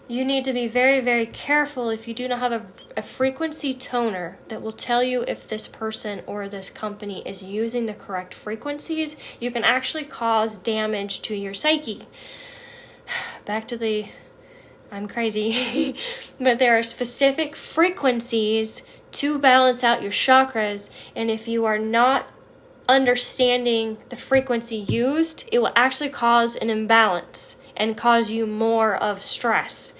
you need to be very, very careful if you do not have a frequency toner that will tell you if this person or this company is using the correct frequencies. You can actually cause damage to your psyche. Back to the, I'm crazy, but there are specific frequencies to balance out your chakras, and if you are not understanding the frequency used, it will actually cause an imbalance and cause you more of stress.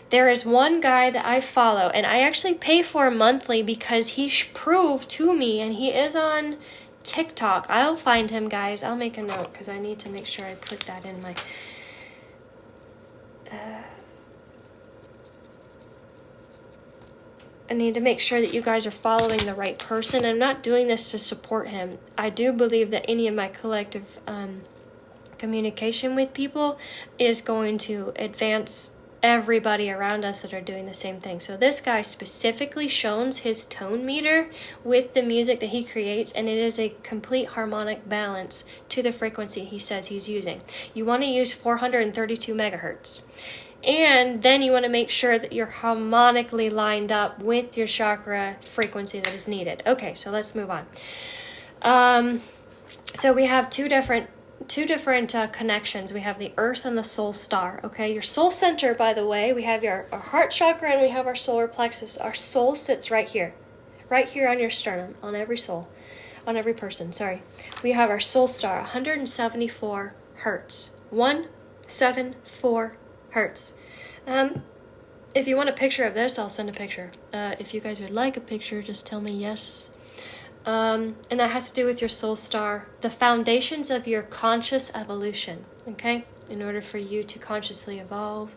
There is one guy that I follow, and I actually pay for him monthly because he proved to me, and he is on TikTok. I'll find him, guys. I'll make a note because I need to make sure I put that in my... I need to make sure that you guys are following the right person. I'm not doing this to support him. I do believe that any of my collective communication with people is going to advance everybody around us that are doing the same thing. So this guy specifically shows his tone meter with the music that he creates, and it is a complete harmonic balance to the frequency he says he's using. You want to use 432 megahertz. And then you want to make sure that you're harmonically lined up with your chakra frequency that is needed. Okay, so let's move on. So we have two different two different connections. We have the earth and the soul star, okay? Your soul center, by the way, we have our heart chakra and we have our solar plexus. Our soul sits right here on your sternum, on every soul, on every person, sorry. We have our soul star, 174 hertz. 174 hertz. If you want a picture of this, I'll send a picture. If you guys would like a picture, just tell me yes. And that has to do with your soul star, the foundations of your conscious evolution, okay? In order for you to consciously evolve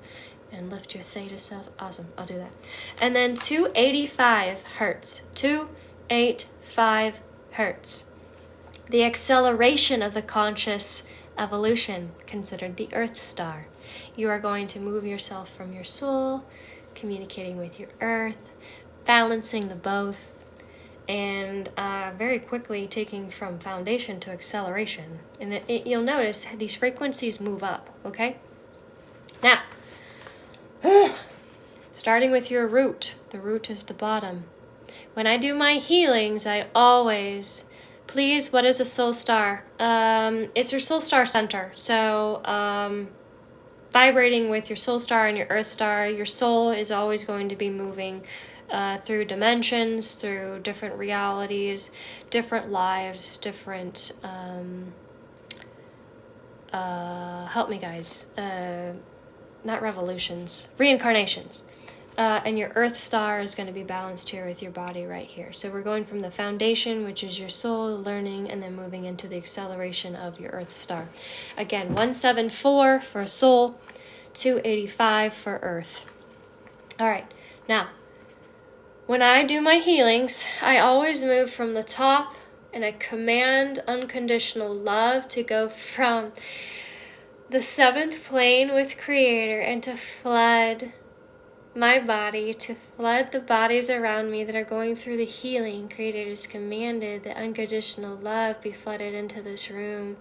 and lift your theta self. Awesome, I'll do that. And then 285 hertz. 285 hertz. The acceleration of the conscious evolution, considered the earth star. You are going to move yourself from your soul, communicating with your earth, balancing the both, and very quickly taking from foundation to acceleration. And you'll notice these frequencies move up, okay? Now, starting with your root. The root is the bottom. When I do my healings, I always, please, what is a soul star? It's your soul star center. So, vibrating with your soul star and your earth star, your soul is always going to be moving through dimensions, through different realities, different lives, different, help me guys, not revolutions, reincarnations. And your earth star is going to be balanced here with your body right here. So we're going from the foundation, which is your soul, learning, and then moving into the acceleration of your earth star. Again, 174 for soul, 285 for earth. All right, now, when I do my healings, I always move from the top, and I command unconditional love to go from the 7th plane with Creator and to flood my body, to flood the bodies around me that are going through the healing. Creator has commanded that unconditional love be flooded into this room.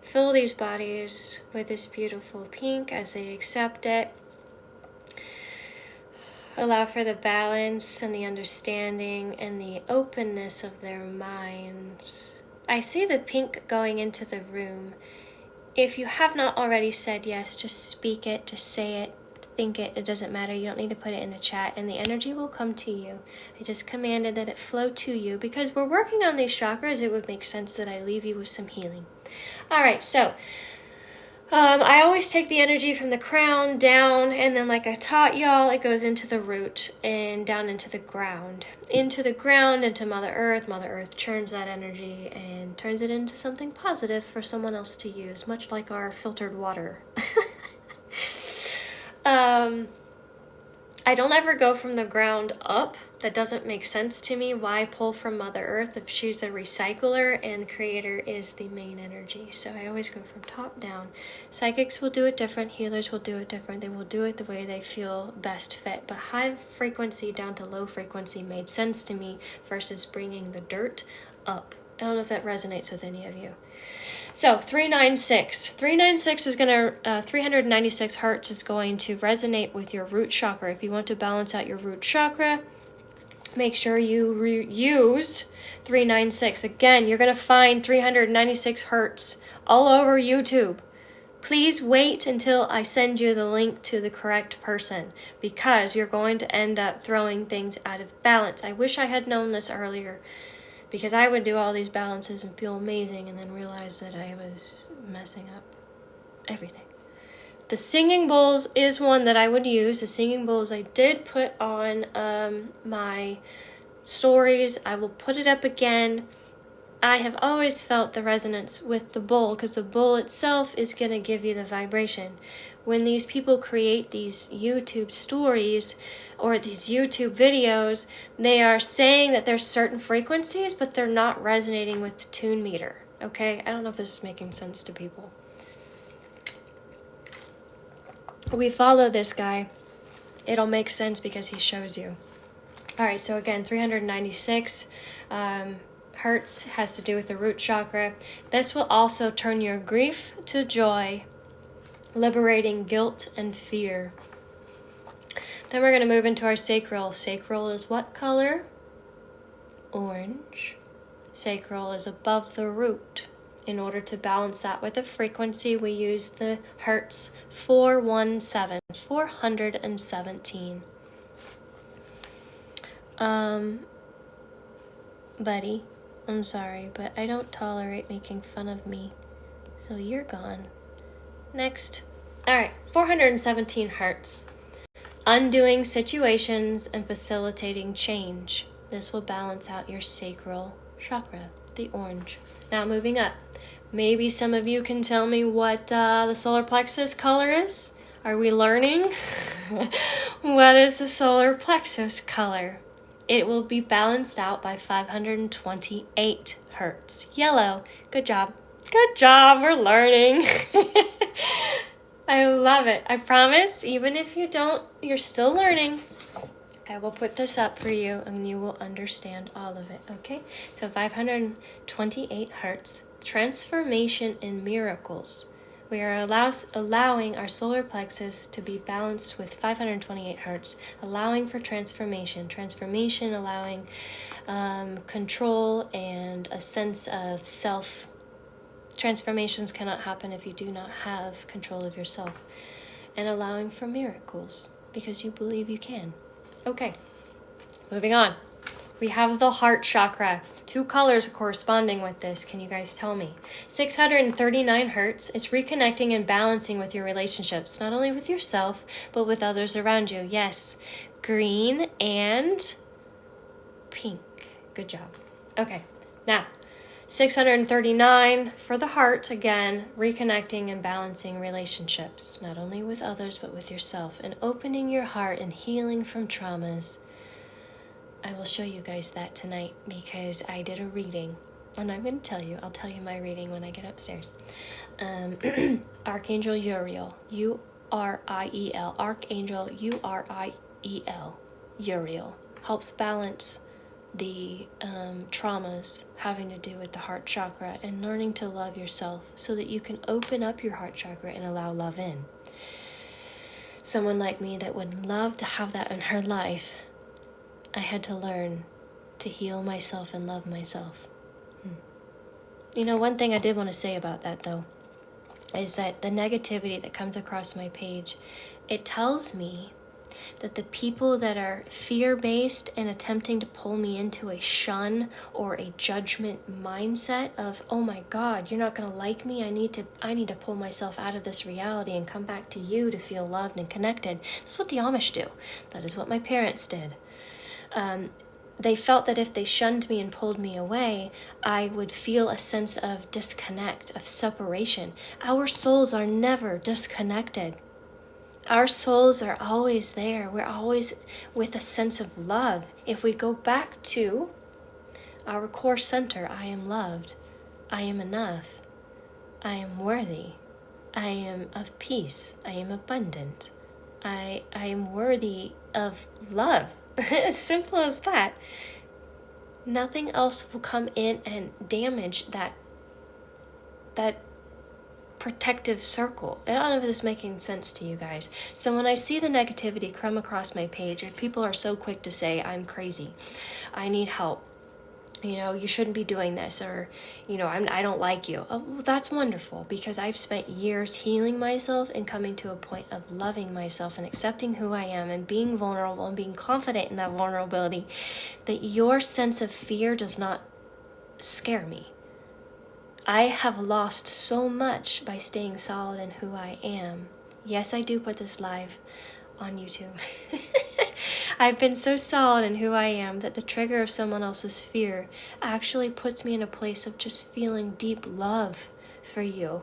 Fill these bodies with this beautiful pink as they accept it. Allow for the balance and the understanding and the openness of their minds. I see the pink going into the room. If you have not already said yes, just speak it, just say it, think it. It doesn't matter. You don't need to put it in the chat, and the energy will come to you. I just commanded that it flow to you because we're working on these chakras. It would make sense that I leave you with some healing. All right, so I always take the energy from the crown down, and then like I taught y'all, it goes into the root and down into the ground. Into the ground, into Mother Earth. Mother Earth churns that energy and turns it into something positive for someone else to use, much like our filtered water. I don't ever go from the ground up. That doesn't make sense to me. Why pull from Mother Earth if she's the recycler and Creator is the main energy? So I always go from top down. Psychics will do it different. Healers will do it different. They will do it the way they feel best fit. But high frequency down to low frequency made sense to me versus bringing the dirt up. I don't know if that resonates with any of you. So 396. 396 is going to, 396 hertz is going to resonate with your root chakra. If you want to balance out your root chakra, make sure you use 396. Again, you're going to find 396 hertz all over YouTube. Please wait until I send you the link to the correct person because you're going to end up throwing things out of balance. I wish I had known this earlier, because I would do all these balances and feel amazing and then realize that I was messing up everything. The singing bowls is one that I would use. The singing bowls I did put on my stories. I will put it up again. I have always felt the resonance with the bowl because the bowl itself is going to give you the vibration. When these people create these YouTube stories or these YouTube videos, they are saying that there's certain frequencies, but they're not resonating with the tune meter, okay? I don't know if this is making sense to people. We follow this guy. It'll make sense because he shows you. All right, so again, 396 hertz has to do with the root chakra. This will also turn your grief to joy, liberating guilt and fear. Then we're going to move into our sacral. Sacral is what color? Orange. Sacral is above the root. In order to balance that with a frequency, we use the hertz 417, 417. Buddy, I'm sorry, but I don't tolerate making fun of me. So you're gone. Next. Alright, 417 hertz. Undoing situations and facilitating change. This will balance out your sacral chakra, the orange. Now moving up. Maybe some of you can tell me what the solar plexus color is? Are we learning? What is the solar plexus color? It will be balanced out by 528 hertz. Yellow. Good job. Good job. We're learning. I love it. I promise, even if you don't, you're still learning. I will put this up for you and you will understand all of it, okay? So 528 hertz. Transformation in miracles. We are allowing our solar plexus to be balanced with 528 hertz, allowing for transformation. Transformation allowing control and a sense of self. Transformations cannot happen if you do not have control of yourself. And allowing for miracles, because you believe you can. Okay, moving on. We have the heart chakra. 2 colors corresponding with this. Can you guys tell me? 639 hertz is reconnecting and balancing with your relationships, not only with yourself, but with others around you. Yes, green and pink. Good job. Okay, now 639 for the heart, again, reconnecting and balancing relationships, not only with others, but with yourself, and opening your heart and healing from traumas. I will show you guys that tonight because I did a reading, and I'm going to tell you, I'll tell you my reading when I get upstairs. Archangel Uriel, U-R-I-E-L, Archangel U-R-I-E-L, Uriel, helps balance the traumas having to do with the heart chakra and learning to love yourself so that you can open up your heart chakra and allow love in. Someone like me that would love to have that in her life, I had to learn to heal myself and love myself. You know, one thing I did want to say about that, though, is that the negativity that comes across my page, it tells me that the people that are fear-based and attempting to pull me into a shun or a judgment mindset of, oh my God, you're not going to like me, I need to pull myself out of this reality and come back to you to feel loved and connected. That's what the Amish do. That is what my parents did. They felt that if they shunned me and pulled me away, I would feel a sense of disconnect, of separation. Our souls are never disconnected. Our souls are always there. We're always with a sense of love. If we go back to our core center, I am loved, I am enough, I am worthy, I am of peace, I am abundant, I am worthy of love. As simple as that. Nothing else will come in and damage that protective circle. I don't know if this is making sense to you guys. So when I see the negativity come across my page, and people are so quick to say, I'm crazy, I need help, you know, you shouldn't be doing this, or, you know, I don't like you. Oh, well, that's wonderful, because I've spent years healing myself and coming to a point of loving myself and accepting who I am and being vulnerable and being confident in that vulnerability, that your sense of fear does not scare me. I have lost so much by staying solid in who I am. Yes, I do put this live on YouTube. I've been so solid in who I am that the trigger of someone else's fear actually puts me in a place of just feeling deep love for you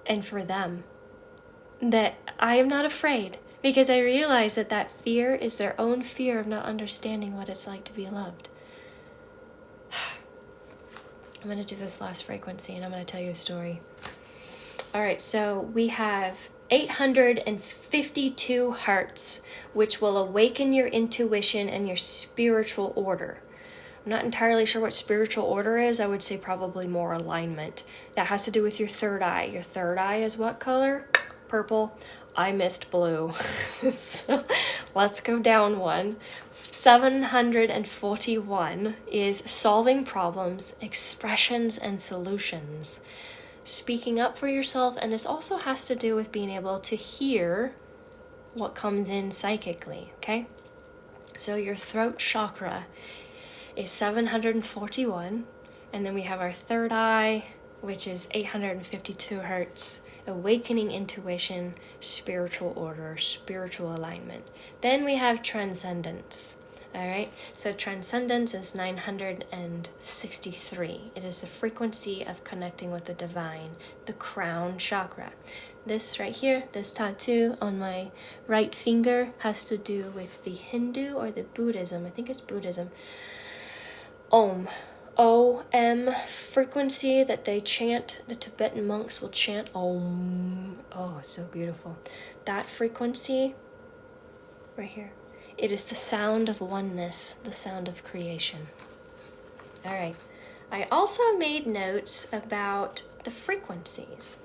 and for them. That I am not afraid, because I realize that that fear is their own fear of not understanding what it's like to be loved. I'm going to do this last frequency and I'm going to tell you a story. All right, so we have 852 hertz, which will awaken your intuition and your spiritual order. I'm not entirely sure what spiritual order is. I would say probably more alignment. That has to do with your third eye. Your third eye is what color? Purple. I missed blue. So let's go down one. 741 is solving problems, expressions, and solutions. Speaking up for yourself, and this also has to do with being able to hear what comes in psychically, okay? So your throat chakra is 741, and then we have our third eye, which is 852 hertz, awakening intuition, spiritual order, spiritual alignment. Then we have transcendence. All right, so transcendence is 963. It is the frequency of connecting with the divine, the crown chakra. This right here, this tattoo on my right finger, has to do with the Hindu or the Buddhism, I think it's Buddhism, Om. O-M frequency that they chant, the Tibetan monks will chant Om. Oh, so beautiful. That frequency right here, it is the sound of oneness, the sound of creation. All right. I also made notes about the frequencies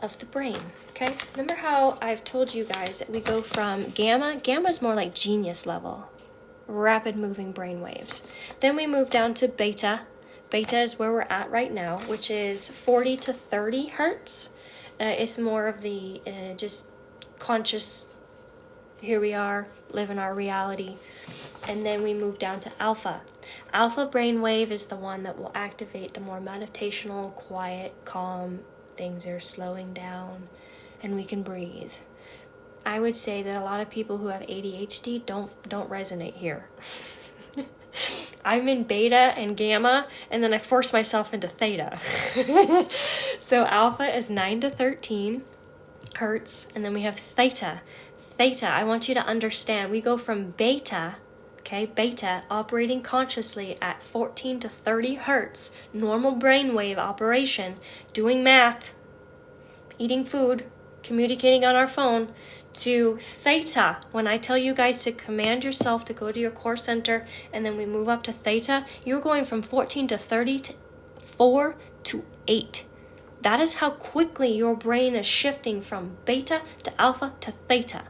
of the brain, okay? Remember how I've told you guys that we go from gamma? Gamma is more like genius level, rapid moving brain waves. Then we move down to beta. Beta is where we're at right now, which is 40 to 30 hertz. It's more of the just conscious, here we are, living our reality. And then we move down to alpha. Alpha brainwave is the one that will activate the more meditational, quiet, calm, things are slowing down, and we can breathe. I would say that a lot of people who have ADHD don't resonate here. I'm in beta and gamma, and then I force myself into theta. So alpha is 9 to 13 hertz, and then we have theta. Theta, I want you to understand, we go from beta, okay, beta, operating consciously at 14 to 30 hertz, normal brainwave operation, doing math, eating food, communicating on our phone, to theta, when I tell you guys to command yourself to go to your core center, and then we move up to theta, you're going from 14 to 30 to 4 to 8. That is how quickly your brain is shifting from beta to alpha to theta.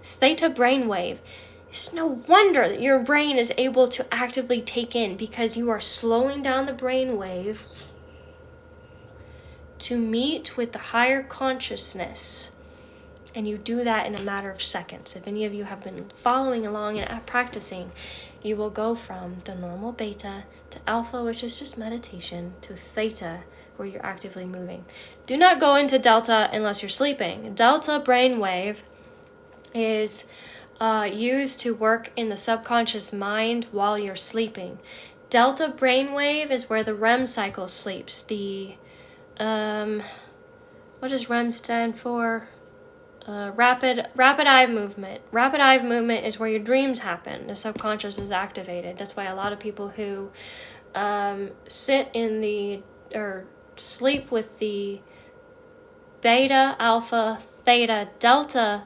Theta brainwave. It's no wonder that your brain is able to actively take in, because you are slowing down the brainwave to meet with the higher consciousness. And you do that in a matter of seconds. If any of you have been following along and practicing, you will go from the normal beta to alpha, which is just meditation, to theta, where you're actively moving. Do not go into delta unless you're sleeping. Delta brainwave is used to work in the subconscious mind while you're sleeping. Delta brainwave is where the REM cycle sleeps. The what does REM stand for? Rapid eye movement. Rapid eye movement is where your dreams happen. The subconscious is activated. That's why a lot of people who sit in the, or sleep with the beta, alpha, theta, delta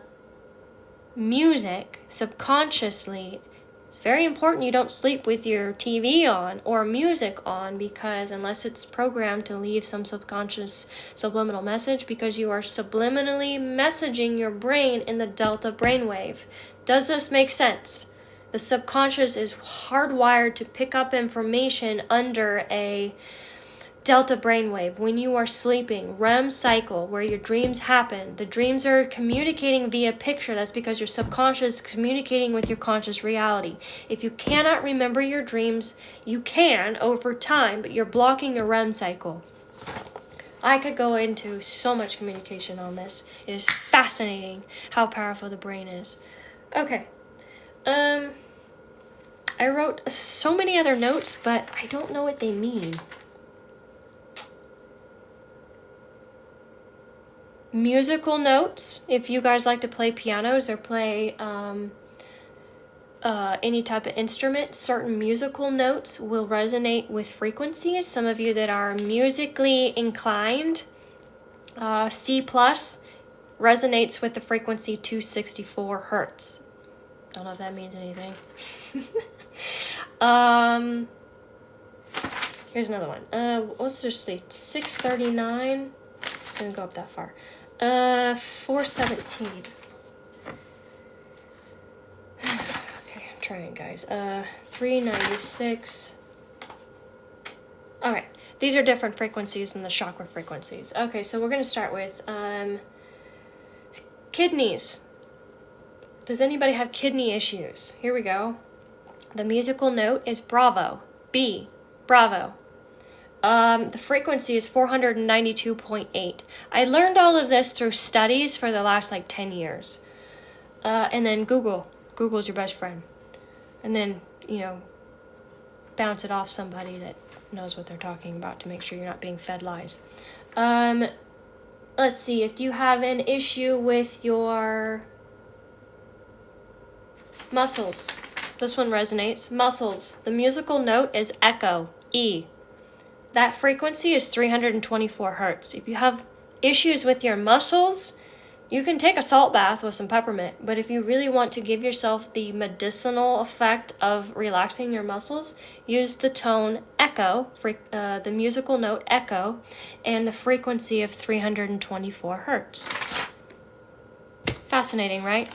music subconsciously, it's very important you don't sleep with your TV on or music on, because unless it's programmed to leave some subconscious subliminal message, because you are subliminally messaging your brain in the delta brainwave. Does this make sense? The subconscious is hardwired to pick up information under a delta brainwave. When you are sleeping, REM cycle, where your dreams happen, the dreams are communicating via picture. That's because your subconscious is communicating with your conscious reality. If you cannot remember your dreams, you can over time, but you're blocking your REM cycle. I could go into so much communication on this. It is fascinating how powerful the brain is. Okay. I wrote so many other notes, but I don't know what they mean. Musical notes, if you guys like to play pianos or play any type of instrument, certain musical notes will resonate with frequencies. Some of you that are musically inclined, C plus resonates with the frequency 264 hertz. Don't know if that means anything. Here's another one. Let's just say 639. Didn't go up that far. 417. Okay, I'm trying, guys. 396. All right. These are different frequencies than the chakra frequencies. Okay, so we're going to start with kidneys. Does anybody have kidney issues? Here we go. The musical note is Bravo. B. Bravo. The frequency is 492.8. I learned all of this through studies for the last 10 years. And then Google's your best friend. And then, bounce it off somebody that knows what they're talking about to make sure you're not being fed lies. Let's see, if you have an issue with your muscles, this one resonates. Muscles. The musical note is echo, E. That frequency is 324 hertz. If you have issues with your muscles, you can take a salt bath with some peppermint, but if you really want to give yourself the medicinal effect of relaxing your muscles, use the tone echo, the musical note echo, and the frequency of 324 hertz. Fascinating, right?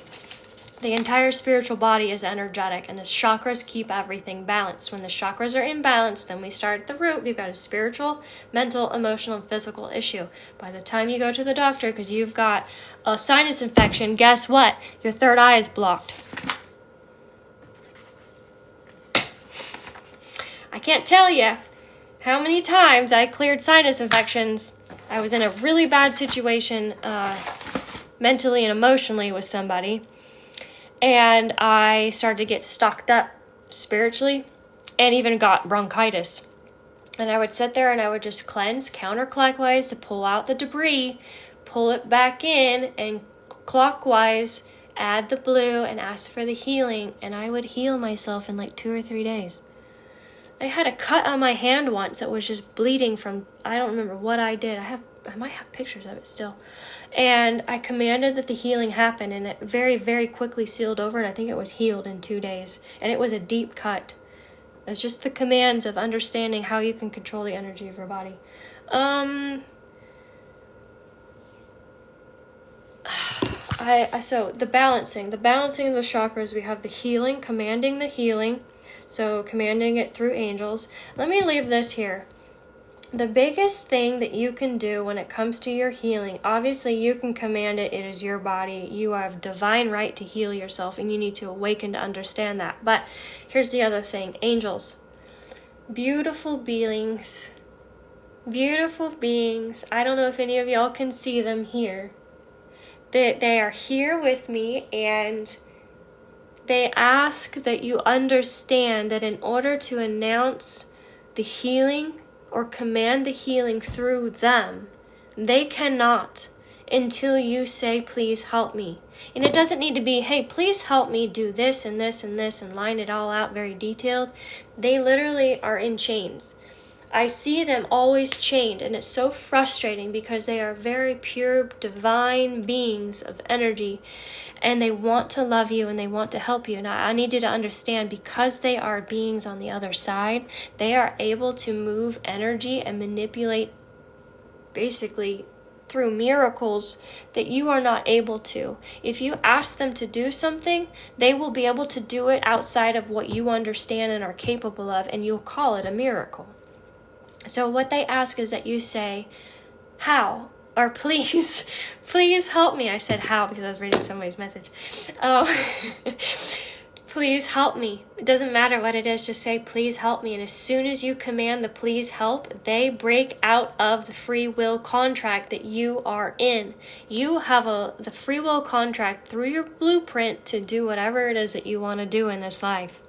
The entire spiritual body is energetic, and the chakras keep everything balanced. When the chakras are imbalanced, then we start at the root. We've got a spiritual, mental, emotional, and physical issue. By the time you go to the doctor because you've got a sinus infection, guess what? Your third eye is blocked. I can't tell you how many times I cleared sinus infections. I was in a really bad situation mentally and emotionally with somebody. And I started to get stocked up spiritually and even got bronchitis. And I would sit there and I would just cleanse counterclockwise to pull out the debris, pull it back in, and clockwise add the blue and ask for the healing. And I would heal myself in 2 or 3 days. I had a cut on my hand once that was just bleeding from, I don't remember what I did. I might have pictures of it still. And I commanded that the healing happen, and it very, very quickly sealed over, and I think it was healed in 2 days. And it was a deep cut. It's just the commands of understanding how you can control the energy of your body. So the balancing of the chakras, we have the healing, commanding the healing. So commanding it through angels. Let me leave this here. The biggest thing that you can do when it comes to your healing, obviously you can command it. It is your body. You have divine right to heal yourself, and you need to awaken to understand that. But here's the other thing. Angels. Beautiful beings. Beautiful beings. I don't know if any of y'all can see them here. They are here with me, and they ask that you understand that in order to announce the healing or command the healing through them, they cannot until you say, please help me. And it doesn't need to be, hey, please help me do this and this and this and line it all out very detailed. They literally are in chains. I see them always chained, and it's so frustrating because they are very pure, divine beings of energy, and they want to love you and they want to help you. Now, I need you to understand, because they are beings on the other side, they are able to move energy and manipulate basically through miracles that you are not able to. If you ask them to do something, they will be able to do it outside of what you understand and are capable of, and you'll call it a miracle. So what they ask is that you say, how? Or please, please help me. I said how because I was reading somebody's message. Please help me. It doesn't matter what it is, just say, please help me. And as soon as you command the please help, they break out of the free will contract that you are in. You have the free will contract through your blueprint to do whatever it is that you want to do in this life.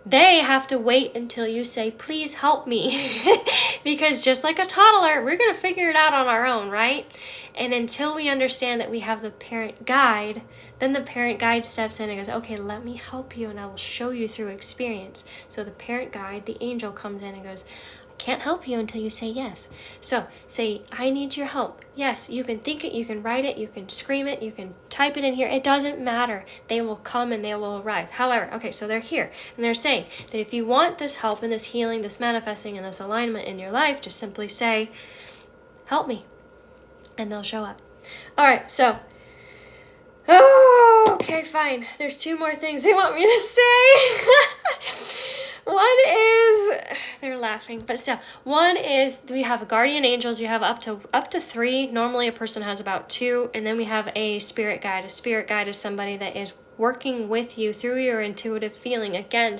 They have to wait until you say, please help me. Because just like a toddler, we're going to figure it out on our own, right? And until we understand that we have the parent guide, then the parent guide steps in and goes, okay, let me help you, and I will show you through experience. So the parent guide, the angel, comes in and goes, can't help you until you say yes. So say, I need your help. Yes, you can think it, you can write it, you can scream it, you can type it in here. It doesn't matter. They will come and they will arrive. However, okay, so they're here and they're saying that if you want this help and this healing, this manifesting and this alignment in your life, just simply say, help me, and they'll show up. All right, so Oh, okay, fine. There's 2 more things they want me to say. One is, they're laughing, but still. One is we have guardian angels. You have up to 3. Normally a person has about 2, and then we have a spirit guide. A spirit guide is somebody that is working with you through your intuitive feeling. Again,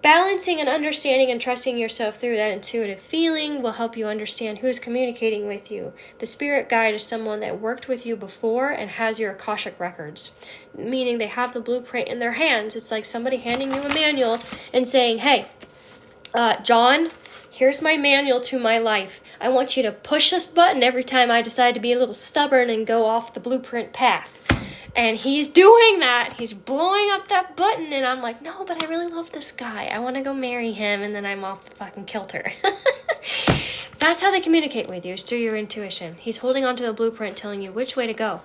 balancing and understanding and trusting yourself through that intuitive feeling will help you understand who is communicating with you. The spirit guide is someone that worked with you before and has your Akashic records, meaning they have the blueprint in their hands. It's like somebody handing you a manual and saying, hey, John, here's my manual to my life. I want you to push this button every time I decide to be a little stubborn and go off the blueprint path. And he's doing that. He's blowing up that button. And I'm like, no, but I really love this guy. I want to go marry him. And then I'm off the fucking kilter. That's how they communicate with you, is through your intuition. He's holding onto the blueprint, telling you which way to go.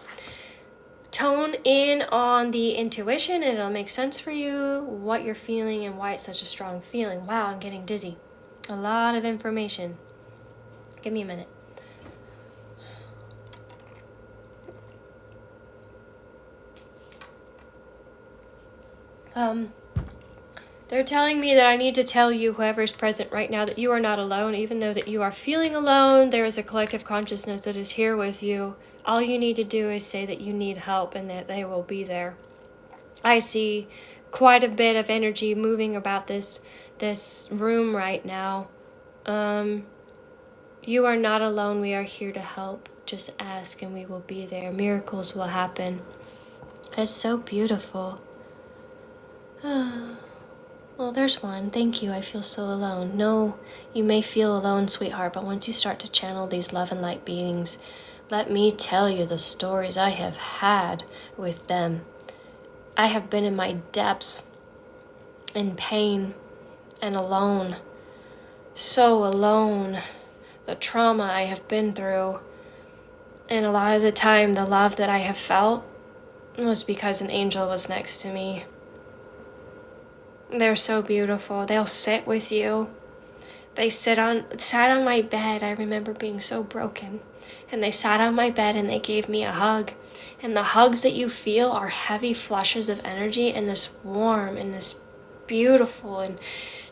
Tone in on the intuition and it'll make sense for you, what you're feeling and why it's such a strong feeling. Wow, I'm getting dizzy. A lot of information. Give me a minute. They're telling me that I need to tell you, whoever's present right now, that you are not alone. Even though that you are feeling alone, there is a collective consciousness that is here with you. All you need to do is say that you need help and that they will be there. I see quite a bit of energy moving about this room right now. You are not alone. We are here to help. Just ask and we will be there. Miracles will happen. It's so beautiful. Well, there's one. Thank you. I feel so alone. No, you may feel alone, sweetheart, but once you start to channel these love and light beings, let me tell you the stories I have had with them. I have been in my depths, in pain, and alone. So alone. The trauma I have been through. And a lot of the time, the love that I have felt was because an angel was next to me. They're so beautiful. They'll sit with you. They sat on my bed. I remember being so broken. And they sat on my bed and they gave me a hug. And the hugs that you feel are heavy flushes of energy and this warm and this beautiful and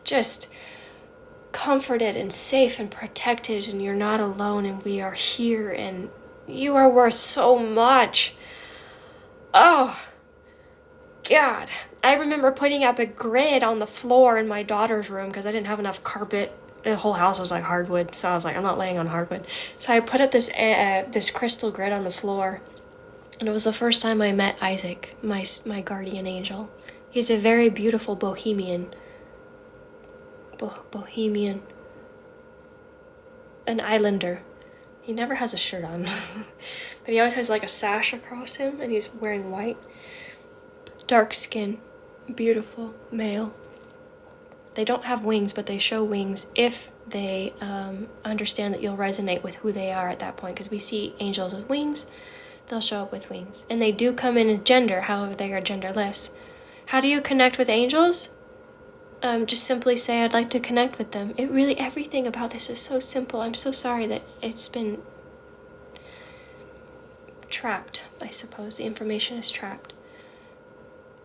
just comforted and safe and protected, and you're not alone and we are here and you are worth so much. Oh, God. I remember putting up a grid on the floor in my daughter's room because I didn't have enough carpet. The whole house was like hardwood, so I was like, I'm not laying on hardwood. So I put up this crystal grid on the floor, and it was the first time I met Isaac, my guardian angel. He's a very beautiful bohemian. Bohemian. An islander. He never has a shirt on. But he always has like a sash across him, and he's wearing white. Dark skin. Beautiful male. They don't have wings, but they show wings if they understand that you'll resonate with who they are at that point. Because we see angels with wings, they'll show up with wings. And they do come in as gender, however they are genderless. How do you connect with angels? Just simply say, I'd like to connect with them. It really, everything about this is so simple. I'm so sorry that it's been trapped, I suppose. The information is trapped.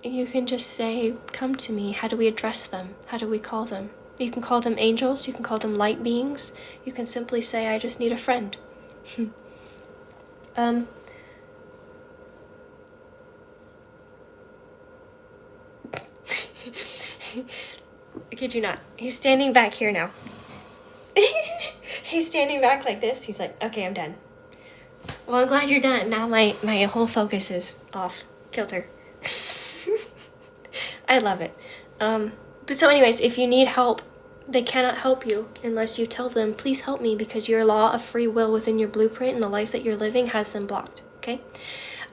You can just say, come to me. How do we address them? How do we call them? You can call them angels. You can call them light beings. You can simply say, I just need a friend. I kid you not. He's standing back here now. He's standing back like this. He's like, okay, I'm done. Well, I'm glad you're done. Now my whole focus is off kilter. I love it. But so anyways, if you need help, they cannot help you unless you tell them, please help me, because your law of free will within your blueprint and the life that you're living has them blocked, okay?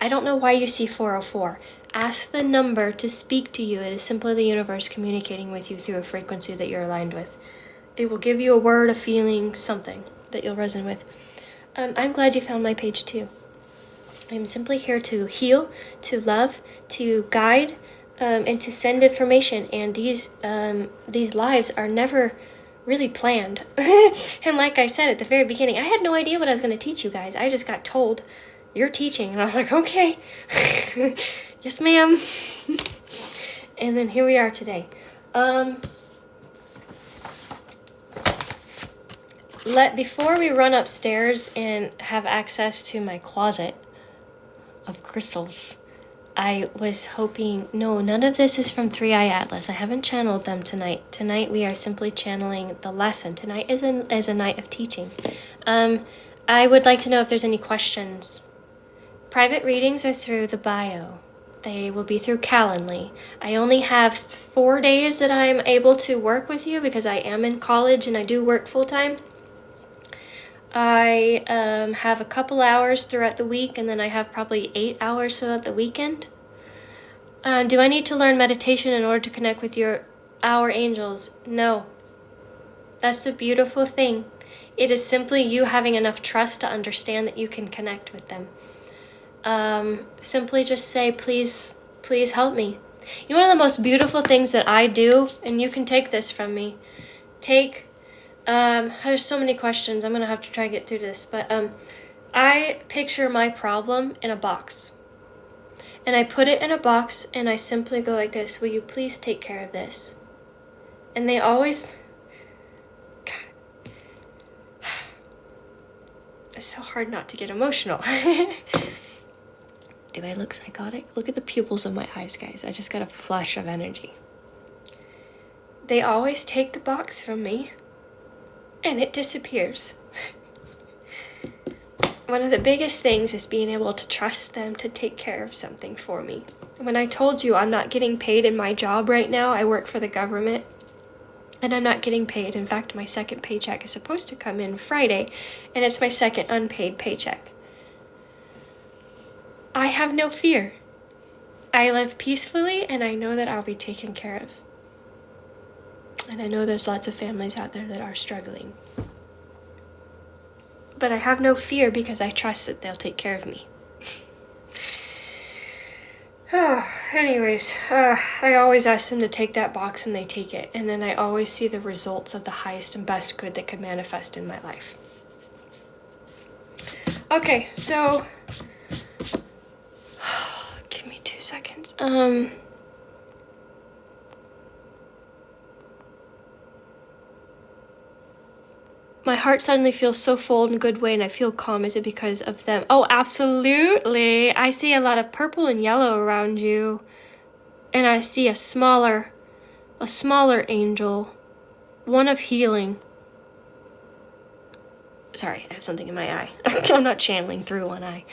I don't know why you see 404. Ask the number to speak to you. It is simply the universe communicating with you through a frequency that you're aligned with. It will give you a word, a feeling, something that you'll resonate with. I'm glad you found my page too. I'm simply here to heal, to love, to guide, and to send information. And these lives are never really planned. And like I said at the very beginning, I had no idea what I was going to teach you guys. I just got told, you're teaching. And I was like, okay. Yes, ma'am. And then here we are today. Before we run upstairs and have access to my closet of crystals, I was hoping, no, none of this is from 3i Atlas. I haven't channeled them tonight. Tonight we are simply channeling the lesson. Tonight is a night of teaching. I would like to know if there's any questions. Private readings are through the bio. They will be through Calendly. I only have 4 days that I'm able to work with you because I am in college and I do work full-time. I have a couple hours throughout the week, and then I have probably 8 hours throughout the weekend. Do I need to learn meditation in order to connect with our angels? No. That's the beautiful thing. It is simply you having enough trust to understand that you can connect with them. Simply just say, please help me. You know, one of the most beautiful things that I do, and you can take this from me, there's so many questions. I'm going to have to try and get through this. But I picture my problem in a box. And I put it in a box and I simply go like this. Will you please take care of this? And they always... God. It's so hard not to get emotional. Do I look psychotic? Look at the pupils of my eyes, guys. I just got a flush of energy. They always take the box from me. And it disappears. One of the biggest things is being able to trust them to take care of something for me. When I told you I'm not getting paid in my job right now, I work for the government, and I'm not getting paid. In fact, my second paycheck is supposed to come in Friday, and it's my second unpaid paycheck. I have no fear. I live peacefully, and I know that I'll be taken care of. And I know there's lots of families out there that are struggling. But I have no fear because I trust that they'll take care of me. Anyways, I always ask them to take that box and they take it. And then I always see the results of the highest and best good that could manifest in my life. Okay, so... Give me 2 seconds. My heart suddenly feels so full in a good way and I feel calm. Is it because of them? Oh, absolutely. I see a lot of purple and yellow around you. And I see a smaller angel. One of healing. Sorry, I have something in my eye. I'm not channeling through one eye.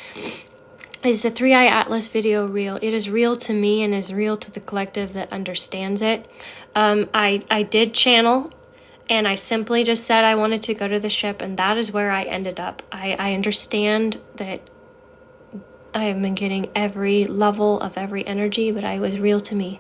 Is the 3i Atlas video real? It is real to me and is real to the collective that understands it. I did channel. And I simply just said I wanted to go to the ship, and that is where I ended up. I understand that I have been getting every level of every energy, but it was real to me.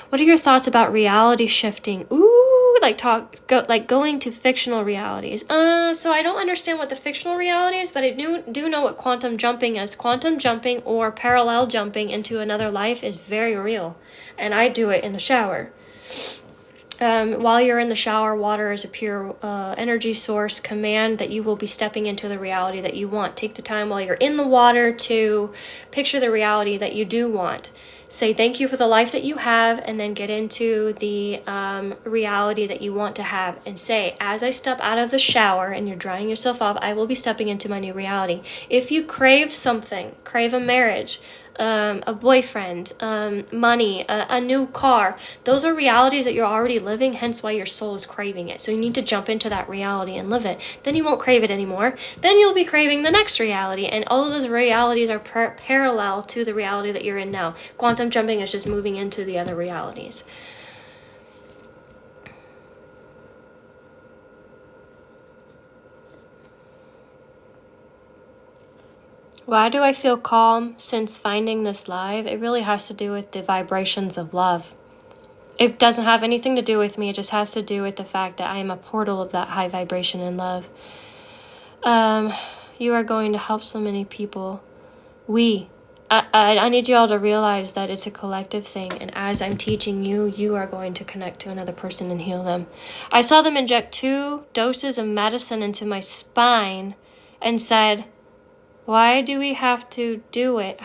What are your thoughts about reality shifting? Ooh, like going to fictional realities. So I don't understand what the fictional reality is, but I do know what quantum jumping is. Quantum jumping or parallel jumping into another life is very real, and I do it in the shower. While you're in the shower, water is a pure energy source. Command that you will be stepping into the reality that you want. Take the time while you're in the water to picture the reality that you do want. Say thank you for the life that you have, and then get into the reality that you want to have. And say, as I step out of the shower and you're drying yourself off, I will be stepping into my new reality. If you crave something, crave a marriage, a boyfriend, money, a new car. Those are realities that you're already living, hence why your soul is craving it. So you need to jump into that reality and live it. Then you won't crave it anymore. Then you'll be craving the next reality, and all of those realities are parallel to the reality that you're in now. Quantum jumping is just moving into the other realities. Why do I feel calm since finding this live? It really has to do with the vibrations of love. It doesn't have anything to do with me. It just has to do with the fact that I am a portal of that high vibration in love. You are going to help so many people. I need you all to realize that it's a collective thing. And as I'm teaching you, you are going to connect to another person and heal them. I saw them inject 2 doses of medicine into my spine and said, Why do we have to do it?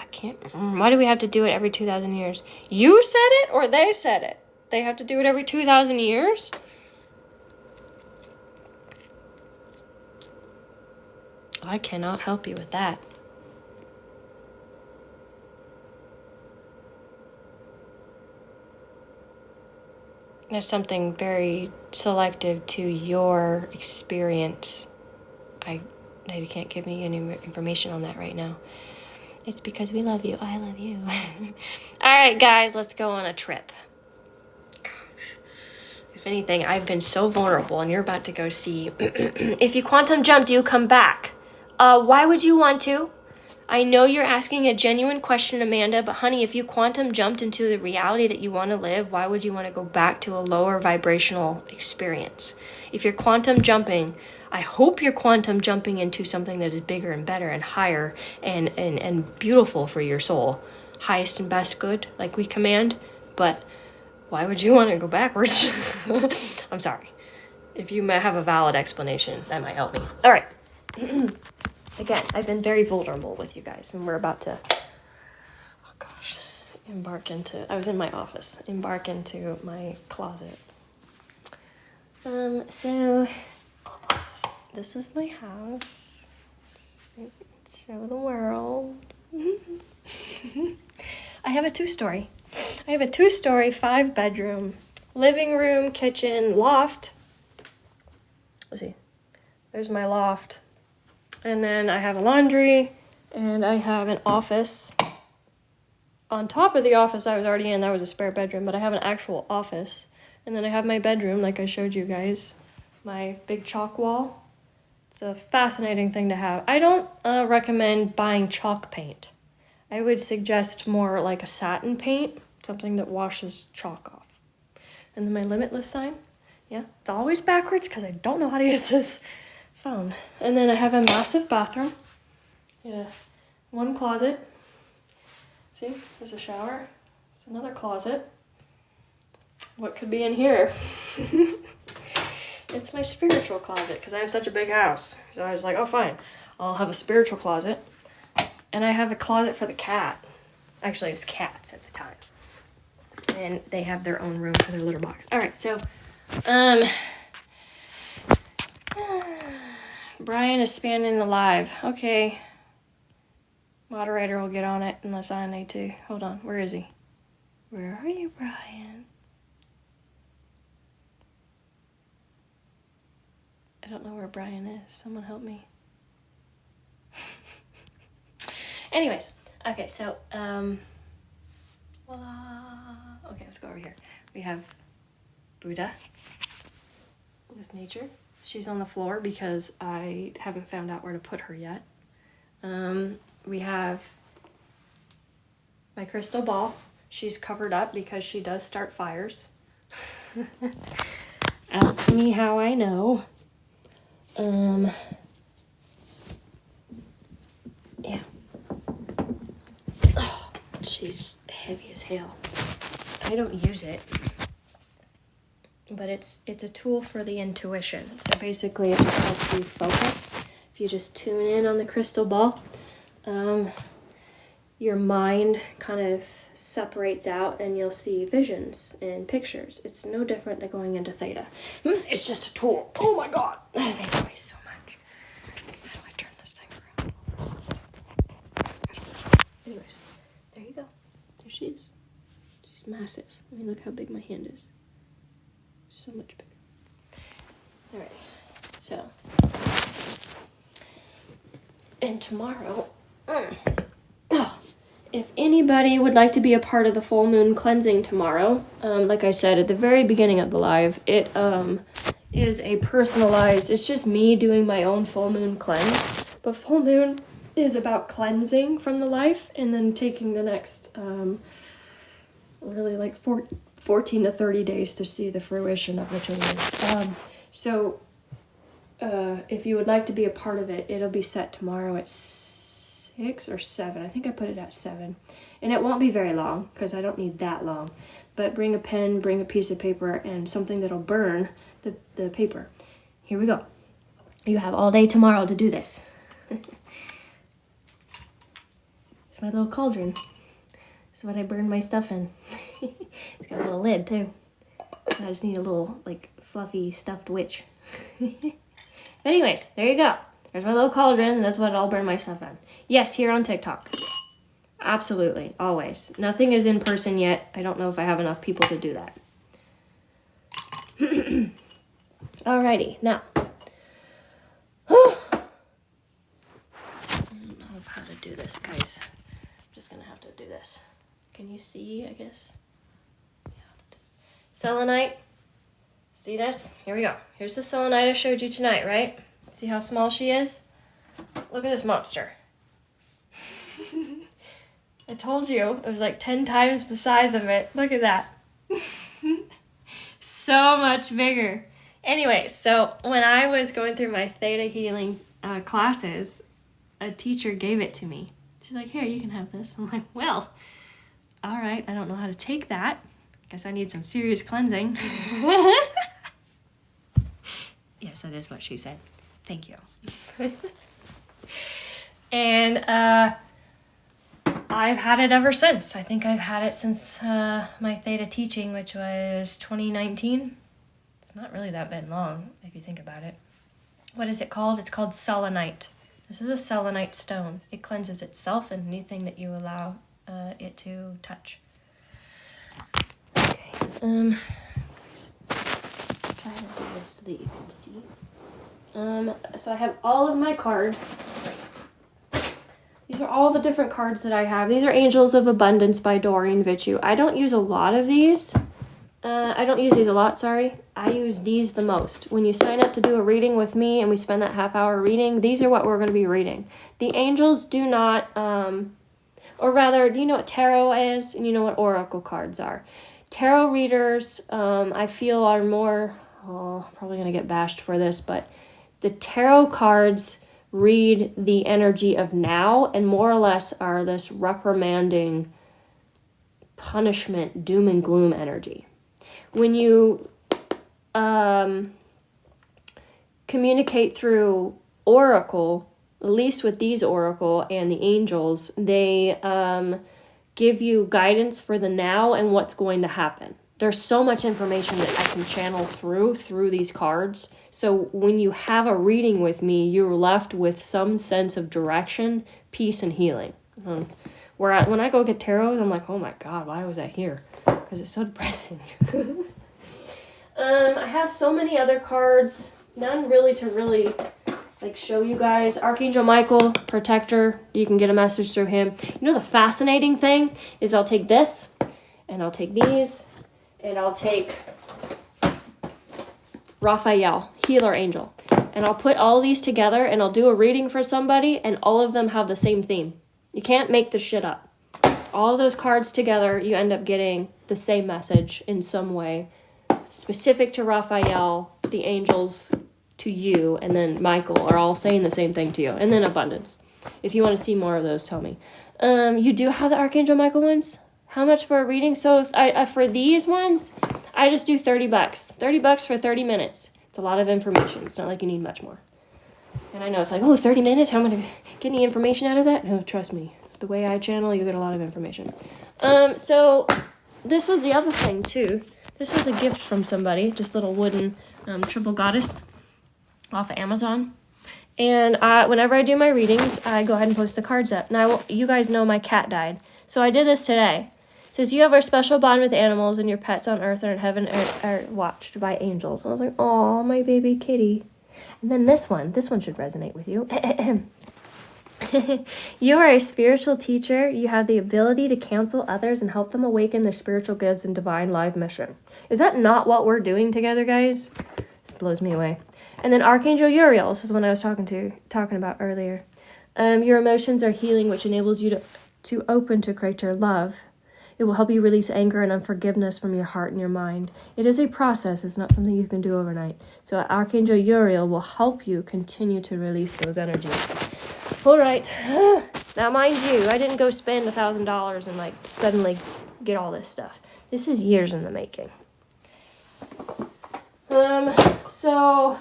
Why do we have to do it every 2,000 years? You said it or they said it? They have to do it every 2,000 years? I cannot help you with that. There's something very selective to your experience. You can't give me any information on that right now. It's because we love you. I love you. All right, guys, let's go on a trip. Gosh. If anything, I've been so vulnerable, and you're about to go see. If you quantum jump, do you come back? Why would you want to? I know you're asking a genuine question, Amanda, but honey, if you quantum jumped into the reality that you want to live, why would you want to go back to a lower vibrational experience? If you're quantum jumping, I hope you're quantum jumping into something that is bigger and better and higher and beautiful for your soul. Highest and best good, like we command. But why would you want to go backwards? I'm sorry. If you have a valid explanation, that might help me. All right. Again, I've been very vulnerable with you guys, and we're about to, I was in my office, embark into my closet. So, this is my house. Show the world. I have a two-story. 5-bedroom, living room, kitchen, loft. Let's see. There's my loft. And then I have a laundry, and I have an office. On top of the office I was already in, that was a spare bedroom, but I have an actual office. And then I have my bedroom, like I showed you guys. My big chalk wall. It's a fascinating thing to have. I don't recommend buying chalk paint. I would suggest more like a satin paint, something that washes chalk off. And then my limitless sign. Yeah, it's always backwards because I don't know how to use this phone. And then I have a massive bathroom. Yeah, one closet. See, there's a shower. There's another closet. What could be in here? It's my spiritual closet because I have such a big house. So I was like, oh, fine. I'll have a spiritual closet. And I have a closet for the cat. Actually, it was cats at the time. And they have their own room for their litter box. All right, so, Brian is spamming the live. Okay. Moderator will get on it unless I need to. Hold on. Where is he? Where are you, Brian? I don't know where Brian is. Someone help me. Anyways. Okay, so, voila. Okay, let's go over here. We have Buddha with nature. She's on the floor because I haven't found out where to put her yet. We have my crystal ball. She's covered up because she does start fires. Ask me how I know. Yeah. Oh, she's heavy as hell. I don't use it. But it's a tool for the intuition. So basically it just helps you focus. If you just tune in on the crystal ball, your mind kind of separates out and you'll see visions and pictures. It's no different than going into theta. It's just a tool. Oh my God. They annoy so much. How do I turn this thing around? Anyways, there you go. There she is. She's massive. I mean, look how big my hand is. So much bigger. Alright, so. And tomorrow, if anybody would like to be a part of the full moon cleansing tomorrow, like I said at the very beginning of the live, it is a personalized, it's just me doing my own full moon cleanse. But full moon is about cleansing from the life and then taking the next, really like 14 to 30 days to see the fruition of the changes. So if you would like to be a part of it, it'll be set tomorrow at 6 or 7. I think I put it at 7. And it won't be very long because I don't need that long. But bring a pen, bring a piece of paper, and something that'll burn the paper. Here we go. You have all day tomorrow to do this. It's my little cauldron. This is what I burn my stuff in. It's got a little lid too. I just need a little like fluffy stuffed witch. Anyways, there you go. There's my little cauldron, and that's what I'll burn my stuff in. Yes, here on TikTok. Absolutely, always. Nothing is in person yet. I don't know if I have enough people to do that. Alrighty, now. I don't know how to do this, guys. I'm just gonna have to do this. Can you see, I guess? Yeah, selenite. See this? Here we go. Here's the selenite I showed you tonight, right? See how small she is? Look at this monster. I told you, it was like 10 times the size of it. Look at that. So much bigger. Anyway, so when I was going through my theta healing classes, a teacher gave it to me. She's like, here, you can have this. I'm like, well, all right, I don't know how to take that. Guess I need some serious cleansing. Yes, that is what she said. Thank you. And I've had it ever since. I think I've had it since my theta teaching, which was 2019. It's not really that been long, if you think about it. What is it called? It's called selenite. This is a selenite stone. It cleanses itself and anything that you allow it to touch. Okay. Try to do this so that you can see. So I have all of my cards. These are all the different cards that I have. These are Angels of Abundance by Doreen Virtue. I don't use a lot of these. I don't use these a lot, sorry. I use these the most. When you sign up to do a reading with me and we spend that half-hour reading, these are what we're going to be reading. The angels do not, or rather, do you know what tarot is? And you know what oracle cards are. Tarot readers, I feel are more, probably going to get bashed for this, but the tarot cards read the energy of now and more or less are this reprimanding, punishment, doom and gloom energy. When you communicate through oracle, at least with these oracle and the angels, they give you guidance for the now and what's going to happen. There's so much information that I can channel through these cards. So when you have a reading with me, you're left with some sense of direction, peace, and healing. When I go get tarot, I'm like, oh my God, why was I here? Because it's so depressing. I have so many other cards, none really to really like show you guys. Archangel Michael, protector, you can get a message through him. You know the fascinating thing is I'll take this, and I'll take these, and I'll take Raphael, healer angel, and I'll put all these together and I'll do a reading for somebody and all of them have the same theme. You can't make this shit up. All those cards together, you end up getting the same message in some way, specific to Raphael, the angels to you, and then Michael are all saying the same thing to you, and then abundance. If you want to see more of those, tell me. You do have the Archangel Michael ones? How much for a reading? So if for these ones, I just do $30. $30 for 30 minutes. It's a lot of information. It's not like you need much more. And I know it's like, 30 minutes? How am I going to get any information out of that? No, trust me. The way I channel, you get a lot of information. So this was the other thing too. This was a gift from somebody. Just a little wooden triple goddess off of Amazon. And whenever I do my readings, I go ahead and post the cards up. Now, you guys know my cat died. So I did this today. It says, you have a special bond with animals and your pets on earth and in heaven are watched by angels. And I was like, oh, my baby kitty. And then this one should resonate with you. You are a spiritual teacher. You have the ability to counsel others and help them awaken their spiritual gifts and divine live mission. Is that not what we're doing together, guys? This blows me away. And then Archangel Uriel, this is one I was talking about earlier. Your emotions are healing, which enables you to open to greater love. It will help you release anger and unforgiveness from your heart and your mind. It is a process. It's not something you can do overnight. So Archangel Uriel will help you continue to release those energies. All right. Now, mind you, I didn't go spend $1,000 and suddenly get all this stuff. This is years in the making. So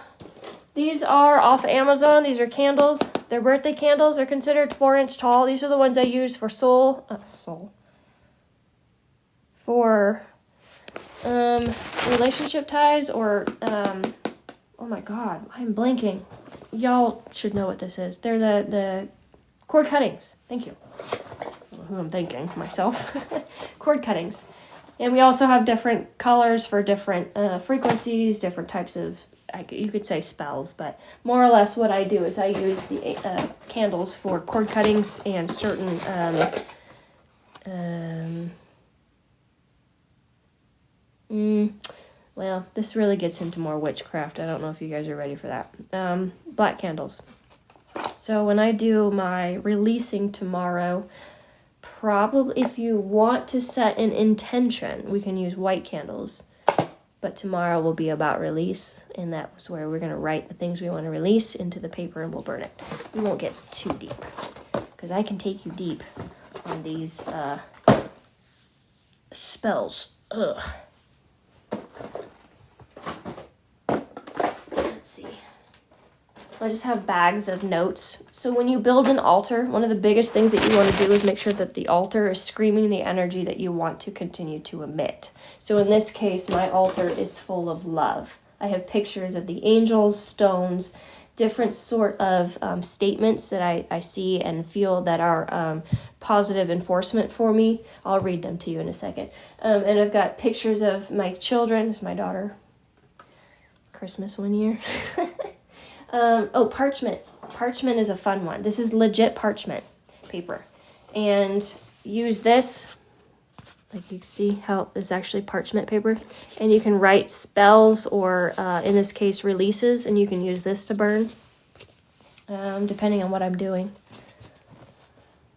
these are off Amazon. These are candles. Their birthday candles are considered 4-inch tall. These are the ones I use for for relationship ties or oh my god, I'm blanking. Y'all should know what this is. They're the cord cuttings. Thank you. I don't know who I'm thanking, myself. Cord cuttings. And we also have different colors for different frequencies, different types of, you could say spells, but more or less what I do is I use the candles for cord cuttings and certain well, this really gets into more witchcraft. I don't know if you guys are ready for that. Black candles. So when I do my releasing tomorrow, probably if you want to set an intention, we can use white candles. But tomorrow will be about release, and that's where we're going to write the things we want to release into the paper and we'll burn it. We won't get too deep, because I can take you deep on these spells. Ugh. Let's see. I just have bags of notes. So when you build an altar, one of the biggest things that you want to do is make sure that the altar is screaming the energy that you want to continue to emit. So in this case, my altar is full of love. I have pictures of the angels, stones, different sort of statements that I see and feel that are positive enforcement for me. I'll read them to you in a second. And I've got pictures of my children. It's my daughter. Christmas one year. Oh, parchment. Parchment is a fun one. This is legit parchment paper. And use this. Like you can see how it's actually parchment paper. And you can write spells or, in this case, releases. And you can use this to burn, depending on what I'm doing.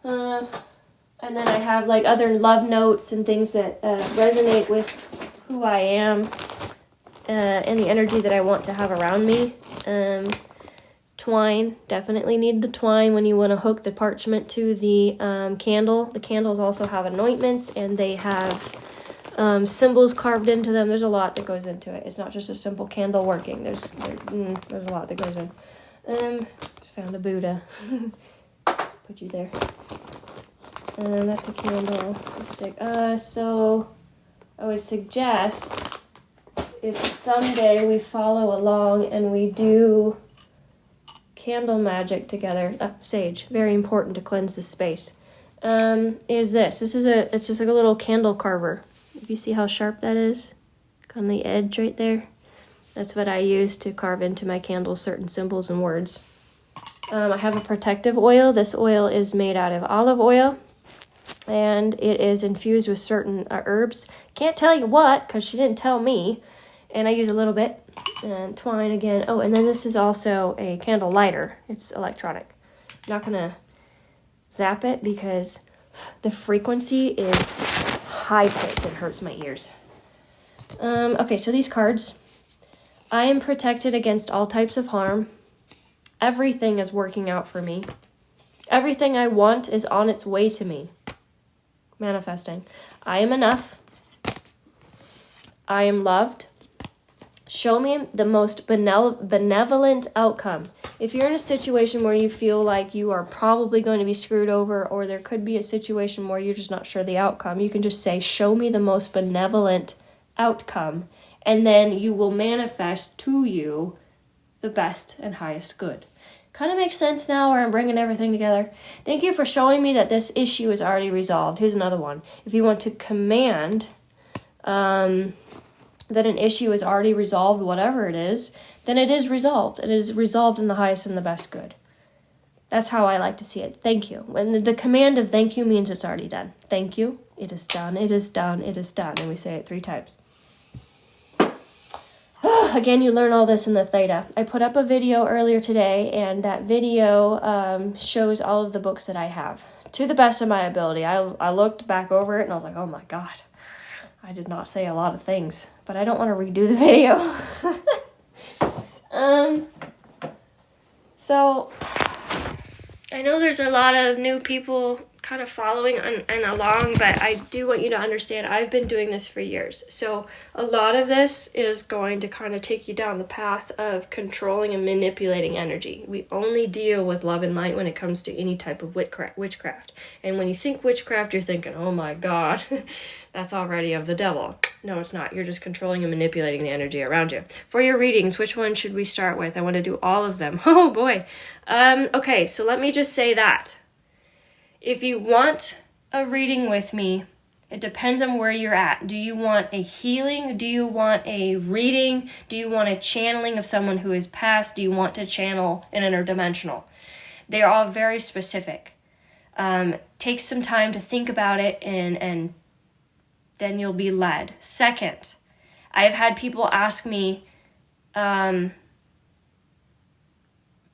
And then I have like other love notes and things that resonate with who I am and the energy that I want to have around me. Twine, definitely need the twine when you want to hook the parchment to the candle. The candles also have anointments, and they have symbols carved into them. There's a lot that goes into it. It's not just a simple candle working. There's a lot that goes in. Found a Buddha. Put you there. That's a candle. It's a stick. So I would suggest if someday we follow along and we do candle magic together, sage, very important to cleanse the space, is this. It's just like a little candle carver. If you see how sharp that is on the edge right there, that's what I use to carve into my candles certain symbols and words. I have a protective oil. This oil is made out of olive oil, and it is infused with certain herbs. Can't tell you what, because she didn't tell me, and I use a little bit. And twine again. Oh, and then this is also a candle lighter. It's electronic. I'm not going to zap it because the frequency is high pitched and hurts my ears. Okay, so these cards. I am protected against all types of harm. Everything is working out for me. Everything I want is on its way to me. Manifesting. I am enough. I am loved. Show me the most benevolent outcome. If you're in a situation where you feel like you are probably going to be screwed over, or there could be a situation where you're just not sure the outcome, you can just say, show me the most benevolent outcome, and then you will manifest to you the best and highest good. Kind of makes sense now where I'm bringing everything together. Thank you for showing me that this issue is already resolved. Here's another one. If you want to command that an issue is already resolved, whatever it is, then it is resolved. It is resolved in the highest and the best good. That's how I like to see it. Thank you. When the command of thank you means it's already done. Thank you. It is done. It is done. It is done. And we say it 3 times. Again, you learn all this in the Theta. I put up a video earlier today, and that video shows all of the books that I have. To the best of my ability. I looked back over it, and I was like, oh my God. I did not say a lot of things, but I don't want to redo the video. So I know there's a lot of new people kind of following and along, but I do want you to understand I've been doing this for years. So a lot of this is going to kind of take you down the path of controlling and manipulating energy. We only deal with love and light when it comes to any type of witchcraft. And when you think witchcraft, you're thinking, oh my God, that's already of the devil. No, it's not. You're just controlling and manipulating the energy around you. For your readings, which one should we start with? I want to do all of them. Oh boy. Okay, so let me just say that. If you want a reading with me, it depends on where you're at. Do you want a healing? Do you want a reading? Do you want a channeling of someone who is passed? Do you want to channel an interdimensional? They are all very specific. Take some time to think about it and then you'll be led. Second, I've had people ask me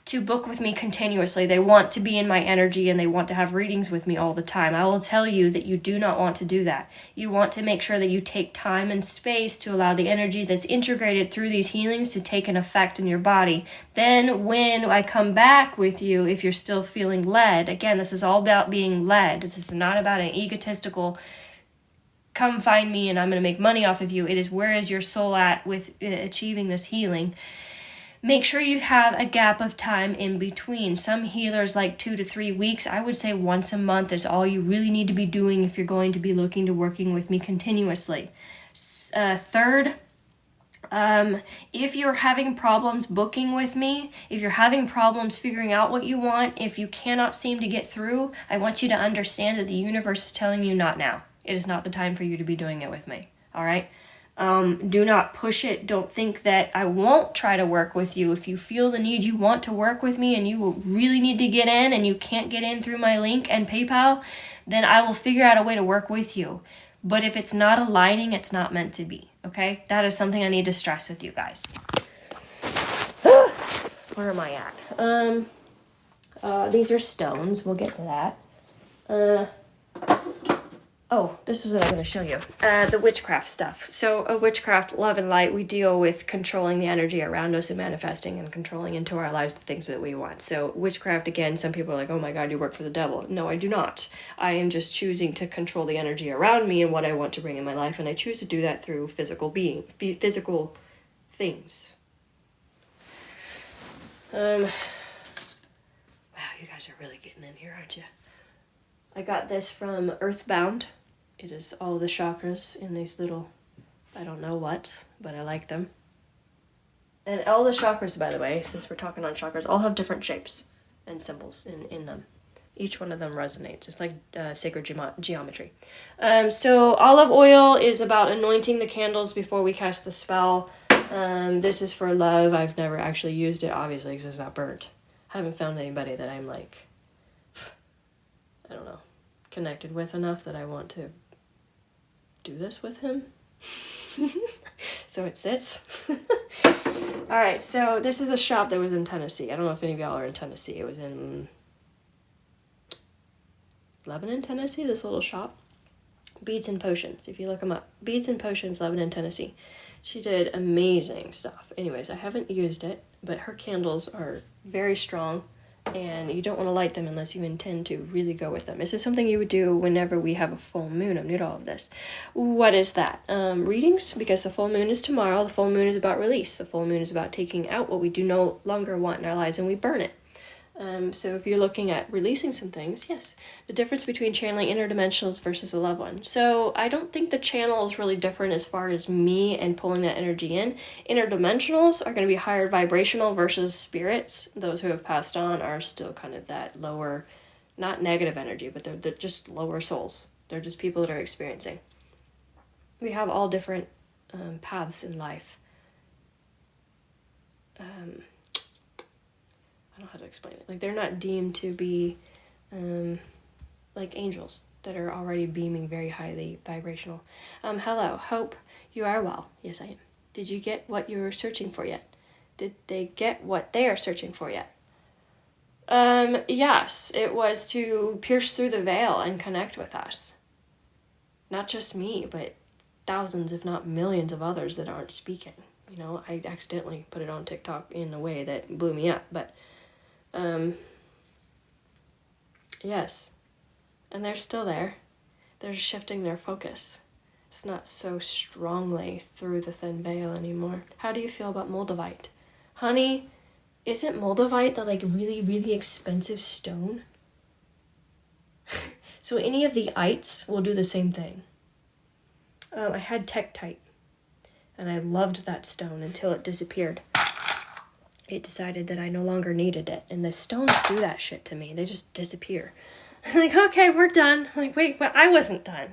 to book with me continuously. They want to be in my energy and they want to have readings with me all the time. I will tell you that you do not want to do that. You want to make sure that you take time and space to allow the energy that's integrated through these healings to take an effect in your body. Then when I come back with you, if you're still feeling led, again, this is all about being led. This is not about an egotistical come find me and I'm going to make money off of you. It is where is your soul at with achieving this healing. Make sure you have a gap of time in between. Some healers like 2 to 3 weeks. I would say once a month is all you really need to be doing if you're going to be looking to working with me continuously. Third, if you're having problems booking with me, if you're having problems figuring out what you want, if you cannot seem to get through, I want you to understand that the universe is telling you not now. It is not the time for you to be doing it with me. All right? Do not push it. Don't think that I won't try to work with you. If you feel the need, you want to work with me and you really need to get in and you can't get in through my link and PayPal, then I will figure out a way to work with you. But if it's not aligning, it's not meant to be. Okay? That is something I need to stress with you guys. Where am I at? These are stones. We'll get to that. Oh, this is what I'm going to show you. The witchcraft stuff. So witchcraft, love and light, we deal with controlling the energy around us and manifesting and controlling into our lives the things that we want. So witchcraft, again, some people are like, oh my God, you work for the devil. No, I do not. I am just choosing to control the energy around me and what I want to bring in my life. And I choose to do that through physical things. Wow, you guys are really getting in here, aren't you? I got this from Earthbound. It is all the chakras in these little, I don't know what, but I like them. And all the chakras, by the way, since we're talking on chakras, all have different shapes and symbols in them. Each one of them resonates. It's like sacred geometry. So olive oil is about anointing the candles before we cast the spell. This is for love. I've never actually used it, obviously, because it's not burnt. I haven't found anybody that I'm like, I don't know, connected with enough that I want to do this with him. So it sits. All right, so this is a shop that was in Tennessee. I don't know if any of y'all are in Tennessee. It was in Lebanon, Tennessee, this little shop. Beads and Potions, if you look them up. Beads and Potions, Lebanon, Tennessee. She did amazing stuff. Anyways, I haven't used it, but her candles are very strong. And you don't want to light them unless you intend to really go with them. This is something you would do whenever we have a full moon. I'm new to all of this. What is that? Readings, because the full moon is tomorrow. The full moon is about release. The full moon is about taking out what we do no longer want in our lives and we burn it. So if you're looking at releasing some things, yes. The difference between channeling interdimensionals versus a loved one. So I don't think the channel is really different as far as me and pulling that energy in. Interdimensionals are going to be higher vibrational versus spirits. Those who have passed on are still kind of that lower, not negative energy, but they're just lower souls. They're just people that are experiencing. We have all different paths in life. I don't know how to explain it. Like, they're not deemed to be like angels that are already beaming very highly vibrational. Hello, hope you are well. Yes, I am. Did you get what you were searching for yet? Did they get what they are searching for yet? Yes, it was to pierce through the veil and connect with us. Not just me, but thousands, if not millions of others that aren't speaking. You know, I accidentally put it on TikTok in a way that blew me up, but yes. and they're still there. They're just shifting their focus. It's not so strongly through the thin veil anymore. How do you feel about moldavite? Honey, isn't moldavite the like really, really expensive stone? So any of the ites will do the same thing. I had tektite, and I loved that stone until it disappeared. It decided that I no longer needed it, and the stones do that shit to me. They just disappear. I'm like, okay, we're done. I'm like, wait, but I wasn't done.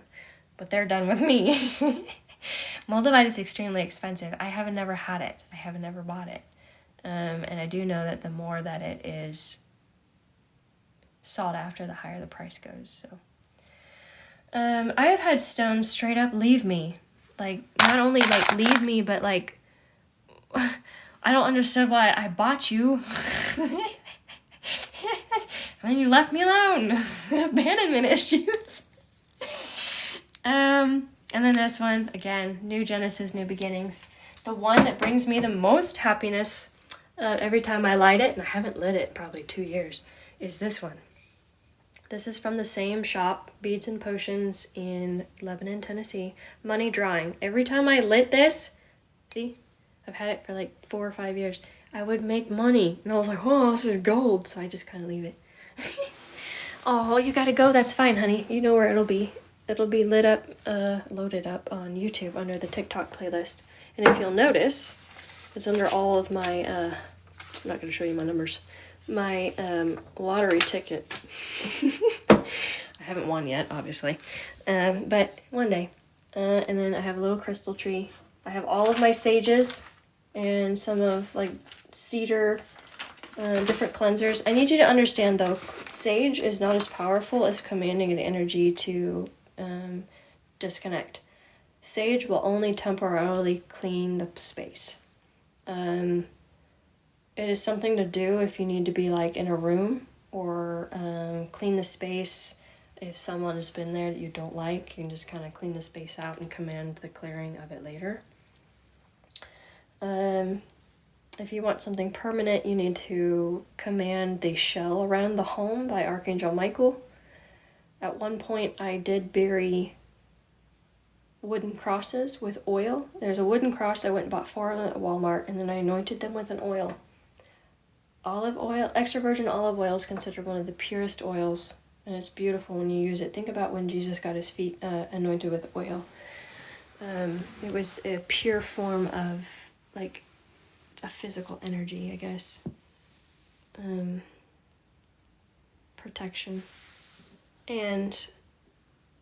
But they're done with me. Moldavite is extremely expensive. I haven't never had it. I haven't never bought it. And I do know that the more that it is sought after, the higher the price goes. So, I have had stones straight up leave me. Like, not only like leave me, but like, I don't understand why I bought you. And then you left me alone. Abandonment issues. And then this one, again, new Genesis, new beginnings. The one that brings me the most happiness every time I light it, and I haven't lit it in probably 2 years, is this one. This is from the same shop, Beads and Potions in Lebanon, Tennessee. Money Drawing. Every time I lit this, see, I've had it for like 4 or 5 years, I would make money. And I was like, oh, this is gold. So I just kind of leave it. Oh, you gotta go. That's fine, honey. You know where it'll be. It'll be lit up, loaded up on YouTube under the TikTok playlist. And if you'll notice, it's under all of my, I'm not going to show you my numbers, my lottery ticket. I haven't won yet, obviously, but one day. And then I have a little crystal tree. I have all of my sages and some of like cedar, different cleansers. I need you to understand though, sage is not as powerful as commanding an energy to disconnect. Sage will only temporarily clean the space. It is something to do if you need to be like in a room or clean the space. If someone has been there that you don't like, you can just kind of clean the space out and command the clearing of it later. If you want something permanent, you need to command the shell around the home by Archangel Michael. At one point, I did bury wooden crosses with oil. There's a wooden cross I went and bought 4 at Walmart, and then I anointed them with an oil. Olive oil, extra virgin olive oil is considered one of the purest oils, and it's beautiful when you use it. Think about when Jesus got his feet anointed with oil. It was a pure form of like a physical energy, I guess. Protection. And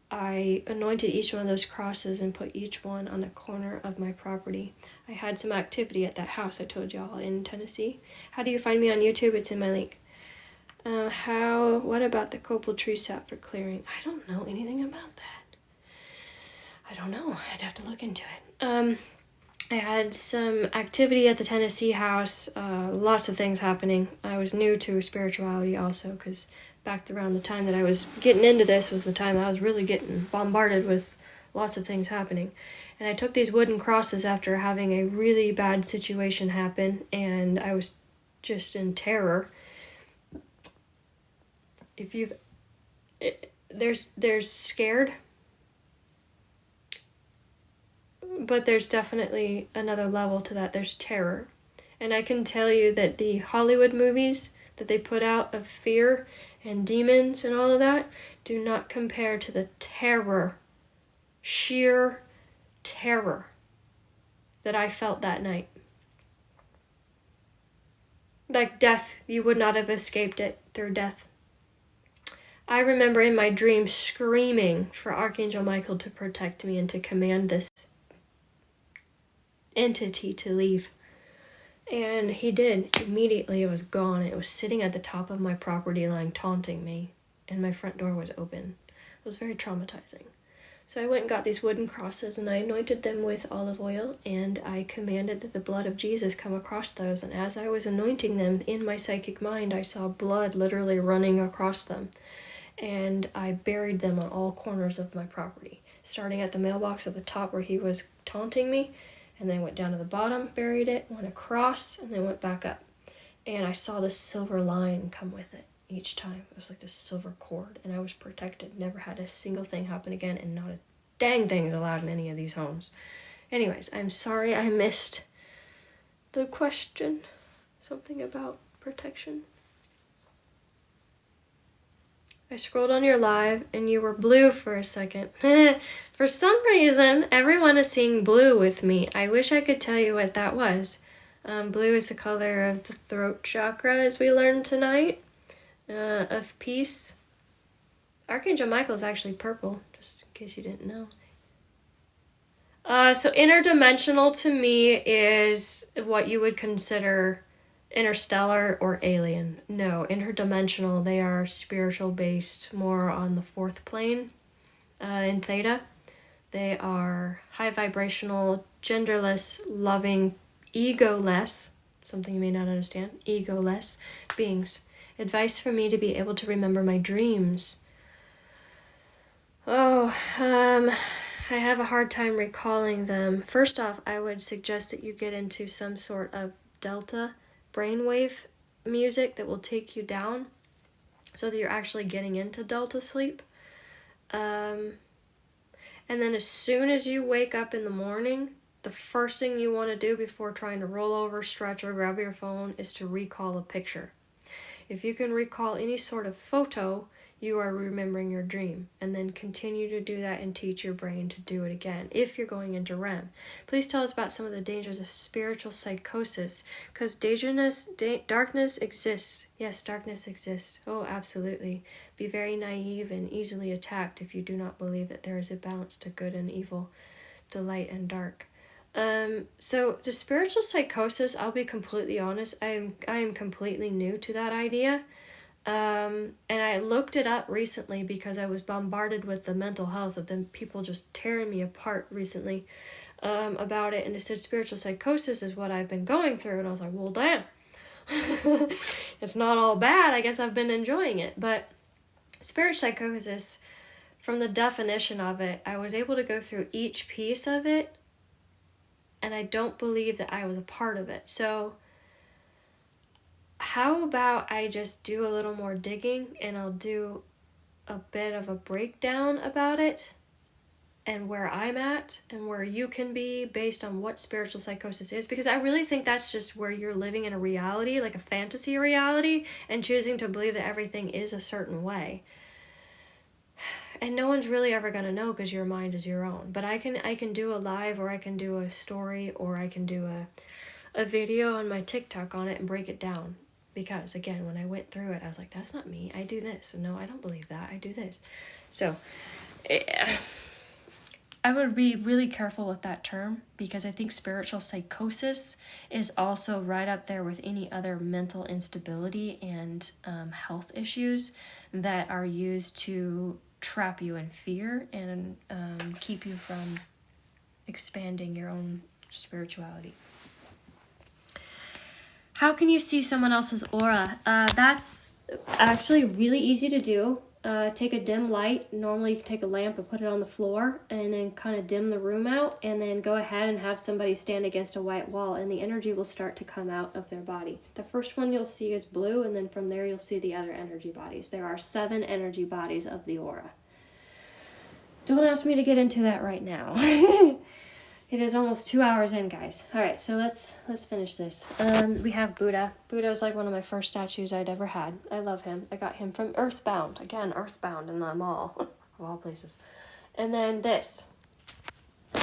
I anointed each one of those crosses and put each one on a corner of my property. I had some activity at that house I told y'all in Tennessee. How do you find me on YouTube? It's in my link. What about the copal tree sap for clearing? I don't know anything about that. I don't know. I'd have to look into it. I had some activity at the Tennessee house. Lots of things happening. I was new to spirituality also, because back around the time that I was getting into this was the time I was really getting bombarded with lots of things happening. And I took these wooden crosses after having a really bad situation happen, and I was just in terror. If you've... There's scared, but there's definitely another level to that. There's terror. And I can tell you that the Hollywood movies that they put out of fear and demons and all of that do not compare to the terror, sheer terror that I felt that night. Like death, you would not have escaped it through death. I remember in my dream screaming for Archangel Michael to protect me and to command this entity to leave. And he did. Immediately it was gone. It was sitting at the top of my property line taunting me, and my front door was open. It was very traumatizing. So I went and got these wooden crosses, and I anointed them with olive oil, and I commanded that the blood of Jesus come across those. And as I was anointing them, in my psychic mind, I saw blood literally running across them. And I buried them on all corners of my property, starting at the mailbox at the top where he was taunting me, and then went down to the bottom, buried it, went across, and then went back up. And I saw the silver line come with it. each time. It was like this silver cord, and I was protected. Never had a single thing happen again, and not a dang thing is allowed in any of these homes. Anyways, I'm sorry I missed the question. Something about protection. I scrolled on your live and you were blue for a second. For some reason, everyone is seeing blue with me. I wish I could tell you what that was. Blue is the color of the throat chakra, as we learned tonight, of peace. Archangel Michael is actually purple, just in case you didn't know. So interdimensional to me is what you would consider interstellar or alien. No, interdimensional, they are spiritual based, more on the fourth plane in theta. They are high vibrational, genderless, loving, egoless, something you may not understand, egoless beings. Advice for me to be able to remember my dreams. I have a hard time recalling them. First off, I would suggest that you get into some sort of delta brainwave music that will take you down so that you're actually getting into delta sleep. And then as soon as you wake up in the morning, the first thing you want to do before trying to roll over, stretch, or grab your phone is to recall a picture. If you can recall any sort of photo, you are remembering your dream, and then continue to do that and teach your brain to do it again if you're going into REM. Please tell us about some of the dangers of spiritual psychosis, because darkness exists. Yes, darkness exists. Oh, absolutely. Be very naive and easily attacked if you do not believe that there is a balance to good and evil, to light and dark. So the spiritual psychosis, I'll be completely honest, I am completely new to that idea. And I looked it up recently because I was bombarded with the mental health of them people just tearing me apart recently about it. And it said spiritual psychosis is what I've been going through. And I was like, well, damn. It's not all bad. I guess I've been enjoying it. But spiritual psychosis, from the definition of it, I was able to go through each piece of it. And I don't believe that I was a part of it. So how about I just do a little more digging and I'll do a bit of a breakdown about it and where I'm at and where you can be based on what spiritual psychosis is, because I really think that's just where you're living in a reality, like a fantasy reality, and choosing to believe that everything is a certain way. And no one's really ever going to know because your mind is your own. But I can do a live, or I can do a story, or I can do a video on my TikTok on it and break it down. Because, again, when I went through it, I was like, that's not me. I do this. No, I don't believe that. I do this. So, I would be really careful with that term, because I think spiritual psychosis is also right up there with any other mental instability and health issues that are used to trap you in fear and keep you from expanding your own spirituality. How can you see someone else's aura? That's actually really easy to do. Take a dim light. Normally you can take a lamp and put it on the floor and then kind of dim the room out, and then go ahead and have somebody stand against a white wall, and the energy will start to come out of their body. The first one you'll see is blue, and then from there you'll see the other energy bodies. There are 7 energy bodies of the aura. Don't ask me to get into that right now. It is almost 2 hours in, guys. All right, so let's finish this. We have Buddha. Buddha is like one of my first statues I'd ever had. I love him. I got him from Earthbound. Again, Earthbound in the mall, of all places. And then this.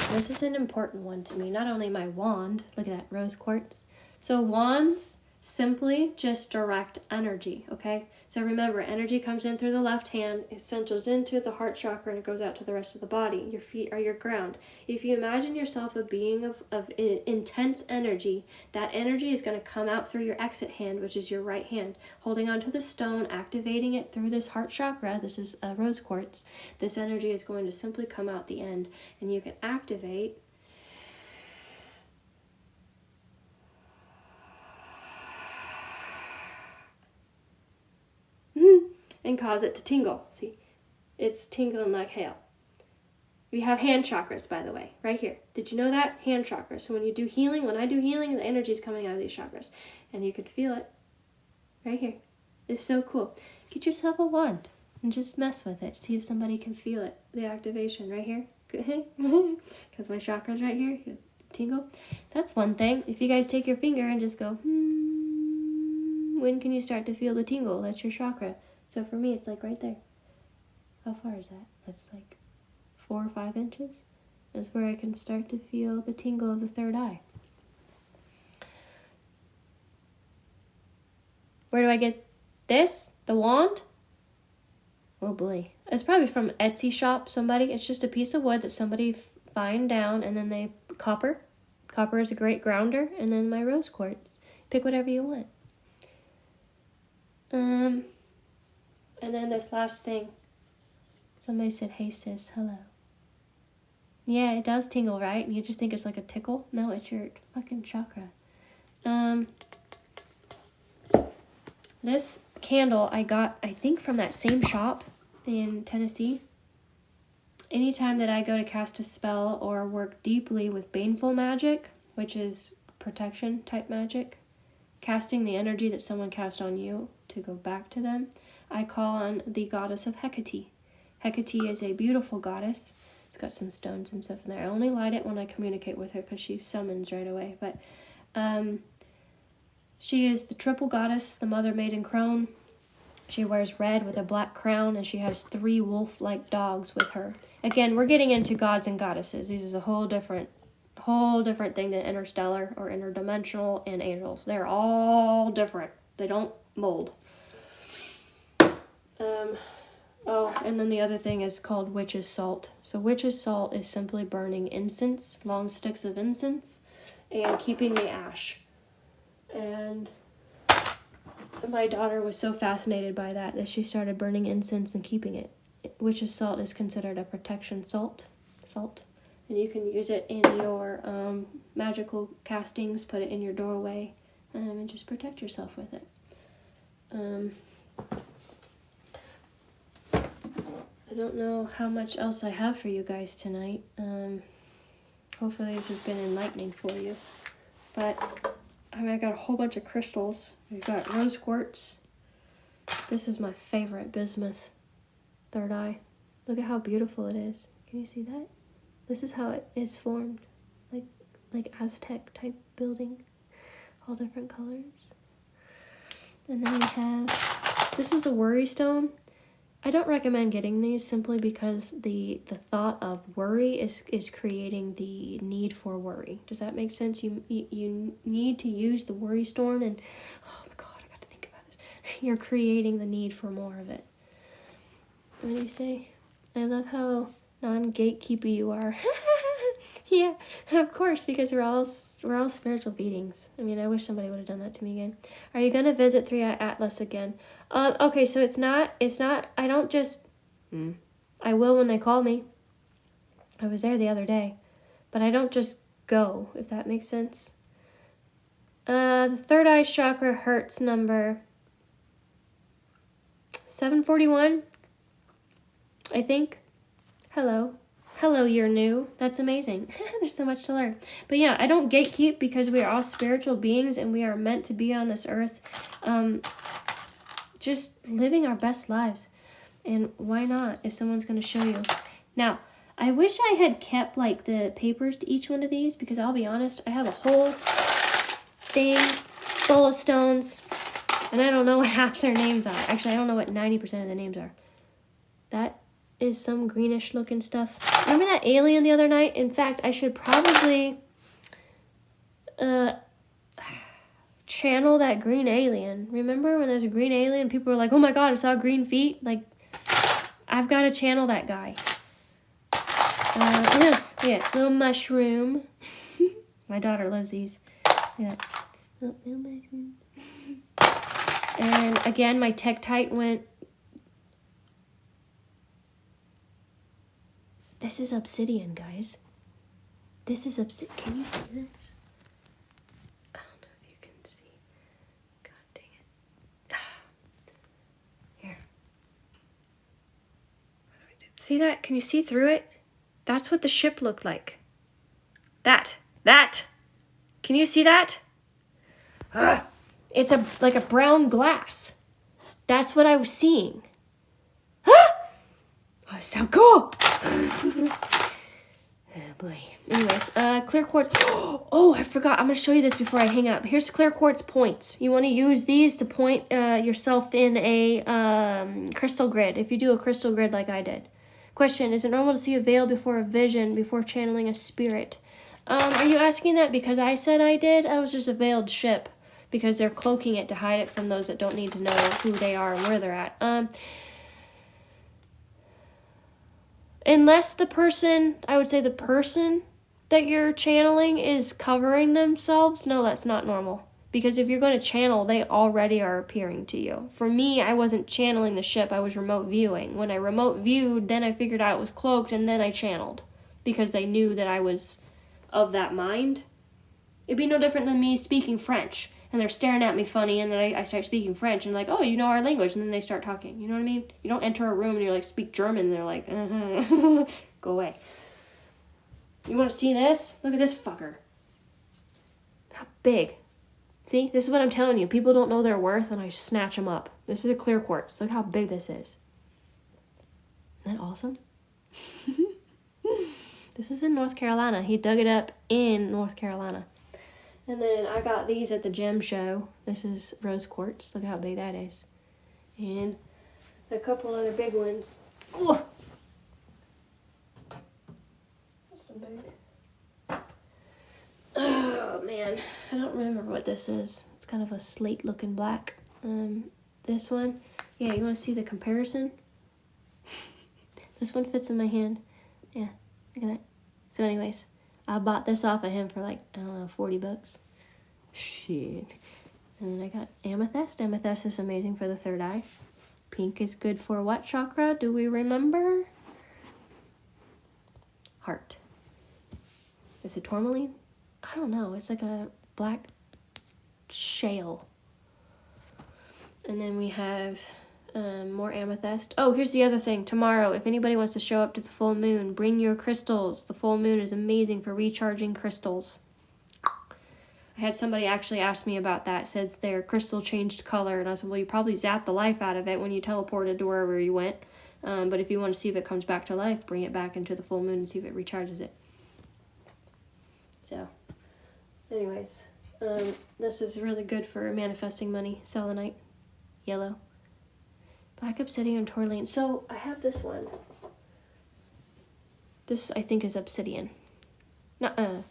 This is an important one to me. Not only my wand. Look at that, rose quartz. So wands simply just direct energy, okay? So remember, energy comes in through the left hand, it centers into the heart chakra, and it goes out to the rest of the body. Your feet are your ground. If you imagine yourself a being of intense energy, that energy is going to come out through your exit hand, which is your right hand, holding onto the stone, activating it through this heart chakra. This is rose quartz. This energy is going to simply come out the end, and you can activate and cause it to tingle. See, it's tingling like hell. We have hand chakras, by the way, right here. Did you know that? Hand chakras. So when you do healing, when I do healing, the energy is coming out of these chakras. And you could feel it right here. It's so cool. Get yourself a wand and just mess with it. See if somebody can feel it. The activation right here. Because my chakra's right here. Tingle. That's one thing. If you guys take your finger and just go, when can you start to feel the tingle? That's your chakra. So for me, it's like right there. How far is that? That's like 4 or 5 inches. That's where I can start to feel the tingle of the third eye. Where do I get this? The wand? Oh boy. It's probably from Etsy shop, somebody. It's just a piece of wood that somebody fined down, and then they copper. Copper is a great grounder, and then my rose quartz. Pick whatever you want. And then this last thing. Somebody said, hey sis, hello. Yeah, it does tingle, right? And you just think it's like a tickle? No, it's your fucking chakra. This candle I got, I think, from that same shop in Tennessee. Anytime that I go to cast a spell or work deeply with baneful magic, which is protection type magic, casting the energy that someone cast on you to go back to them, I call on the goddess of Hecate. Hecate is a beautiful goddess. It's got some stones and stuff in there. I only light it when I communicate with her because she summons right away. But she is the triple goddess, the mother maiden crone. She wears red with a black crown, and she has 3 wolf-like dogs with her. Again, we're getting into gods and goddesses. This is a whole different thing than interstellar or interdimensional and angels. They're all different. They don't mold. Oh, and then the other thing is called witch's salt. So witch's salt is simply burning incense, long sticks of incense, and keeping the ash. And my daughter was so fascinated by that she started burning incense and keeping it. Witch's salt is considered a protection salt. And you can use it in your magical castings, put it in your doorway, and just protect yourself with it. I don't know how much else I have for you guys tonight. Hopefully this has been enlightening for you. But I got a whole bunch of crystals. We've got rose quartz. This is my favorite, bismuth. Third eye. Look at how beautiful it is. Can you see that? This is how it is formed. Like Aztec type building. All different colors. And then we have, this is a worry stone. I don't recommend getting these simply because the thought of worry is creating the need for worry. Does that make sense? You need to use the worry stone, and oh my god, I got to think about it. You're creating the need for more of it. What do you say? I love how non-gatekeepy you are. Yeah, of course, because we're all spiritual beings. I mean, I wish somebody would have done that to me again. Are you gonna visit 3-Eye Atlas again? Okay, so it's not, I don't just, I will when they call me. I was there the other day, but I don't just go, if that makes sense. The third eye chakra hertz number 741, I think. Hello, you're new. That's amazing. There's so much to learn. But yeah, I don't gatekeep because we are all spiritual beings and we are meant to be on this earth. Just living our best lives. And why not if someone's going to show you? Now, I wish I had kept like the papers to each one of these because I'll be honest, I have a whole thing full of stones and I don't know what half their names are. Actually, I don't know what 90% of the names are. That is some greenish looking stuff. Remember that alien the other night? In fact, I should probably channel that green alien. Remember when there's a green alien? People were like, oh my god, I saw green feet. Like, I've got to channel that guy. Yeah, little mushroom. My daughter loves these. Yeah, little mushroom. And again, my Tektite went. This is obsidian, guys. This is obsidian. Can you see this? I don't know if you can see. God dang it. Here. What do I do? See that? Can you see through it? That's what the ship looked like. That. Can you see that? It's like a brown glass. That's what I was seeing. Oh, so cool. Oh boy. Anyways, clear quartz. Oh, I forgot. I'm going to show you this before I hang up. Here's clear quartz points. You want to use these to point yourself in a crystal grid, if you do a crystal grid like I did. Question, is it normal to see a veil before a vision, before channeling a spirit? Are you asking that because I said I did? I was just a veiled ship, because they're cloaking it to hide it from those that don't need to know who they are and where they're at. Unless the person, I would say the person that you're channeling is covering themselves, no, that's not normal. Because if you're going to channel, they already are appearing to you. For me, I wasn't channeling the ship, I was remote viewing. When I remote viewed, then I figured out it was cloaked, and then I channeled. Because they knew that I was of that mind. It'd be no different than me speaking French. And they're staring at me funny, and then I start speaking French, and like, oh, you know our language, and then they start talking. You know what I mean? You don't enter a room and you're like, speak German, and they're like, go away. You want to see this? Look at this fucker. How big. See, this is what I'm telling you. People don't know their worth, and I snatch them up. This is a clear quartz. Look how big this is. Isn't that awesome? This is in North Carolina. He dug it up in North Carolina. And then I got these at the gem show. This is rose quartz. Look how big that is. And a couple other big ones. Ooh. That's so big. Oh, man. I don't remember what this is. It's kind of a slate-looking black. This one. Yeah, you want to see the comparison? This one fits in my hand. Yeah, look at that. So anyways, I bought this off of him for like, I don't know, $40. Shit. And then I got amethyst. Amethyst is amazing for the third eye. Pink is good for what chakra? Do we remember? Heart. Is it tourmaline? I don't know. It's like a black shale. And then we have more amethyst. Oh, here's the other thing. Tomorrow, if anybody wants to show up to the full moon, bring your crystals. The full moon is amazing for recharging crystals. I had somebody actually ask me about that. Said their crystal changed color. And I said, well, you probably zapped the life out of it when you teleported to wherever you went. But if you want to see if it comes back to life, bring it back into the full moon and see if it recharges it. So, anyways, this is really good for manifesting money. Selenite. Yellow. Black obsidian, tourmaline. So, I have this one. This, I think, is obsidian. Oh,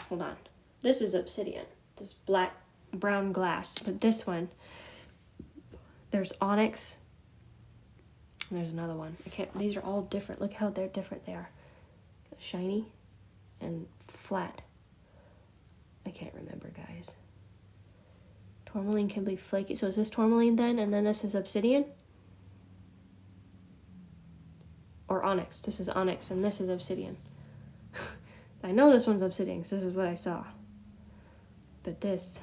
hold on. This is obsidian. This black, brown glass. But this one, there's onyx. And there's another one. These are all different. Look how they're different they are. Shiny and flat. I can't remember, guys. Tourmaline can be flaky. So is this tourmaline then? And then this is obsidian? Or onyx. This is onyx and this is obsidian. I know this one's obsidian because this is what I saw. But this.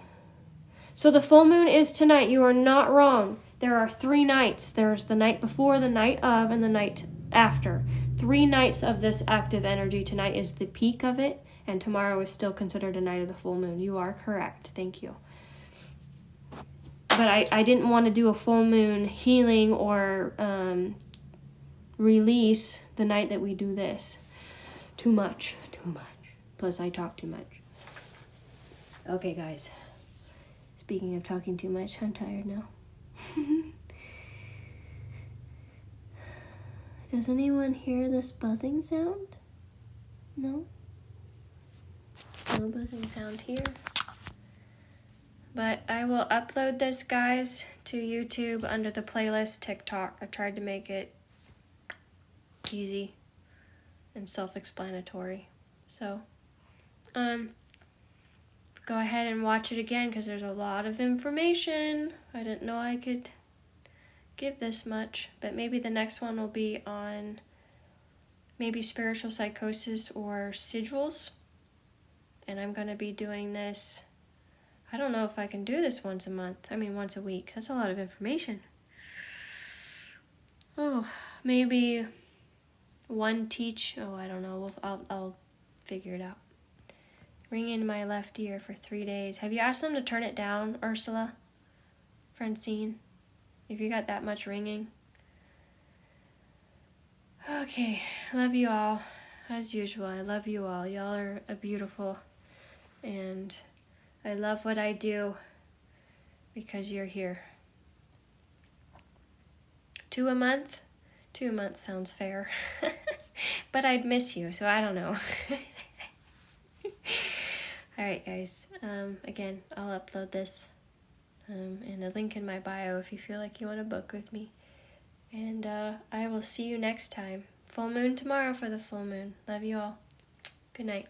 So the full moon is tonight. You are not wrong. There are 3 nights. There's the night before, the night of, and the night after. 3 nights of this active energy. Tonight is the peak of it. And tomorrow is still considered a night of the full moon. You are correct. Thank you. But I didn't want to do a full moon healing or release the night that we do this. Too much. Plus, I talk too much. Okay, guys. Speaking of talking too much, I'm tired now. Does anyone hear this buzzing sound? No? No buzzing sound here. But I will upload this, guys, to YouTube under the playlist TikTok. I tried to make it easy and self-explanatory. So, go ahead and watch it again because there's a lot of information. I didn't know I could give this much, but maybe the next one will be on maybe spiritual psychosis or sigils. And I'm going to be doing this. I don't know if I can do this once a month. I mean, once a week. That's a lot of information. Oh, maybe one teach. Oh, I don't know. I'll figure it out. ringing in my left ear for 3 days. Have you asked them to turn it down, Ursula? Francine? If you got that much ringing? Okay, love you all. As usual, I love you all. Y'all are beautiful. And I love what I do because you're here. 2 a month? 2 a month sounds fair. But I'd miss you, so I don't know. Alright guys, again, I'll upload this and a link in my bio if you feel like you want to book with me. And I will see you next time. Full moon tomorrow for the full moon. Love you all. Good night.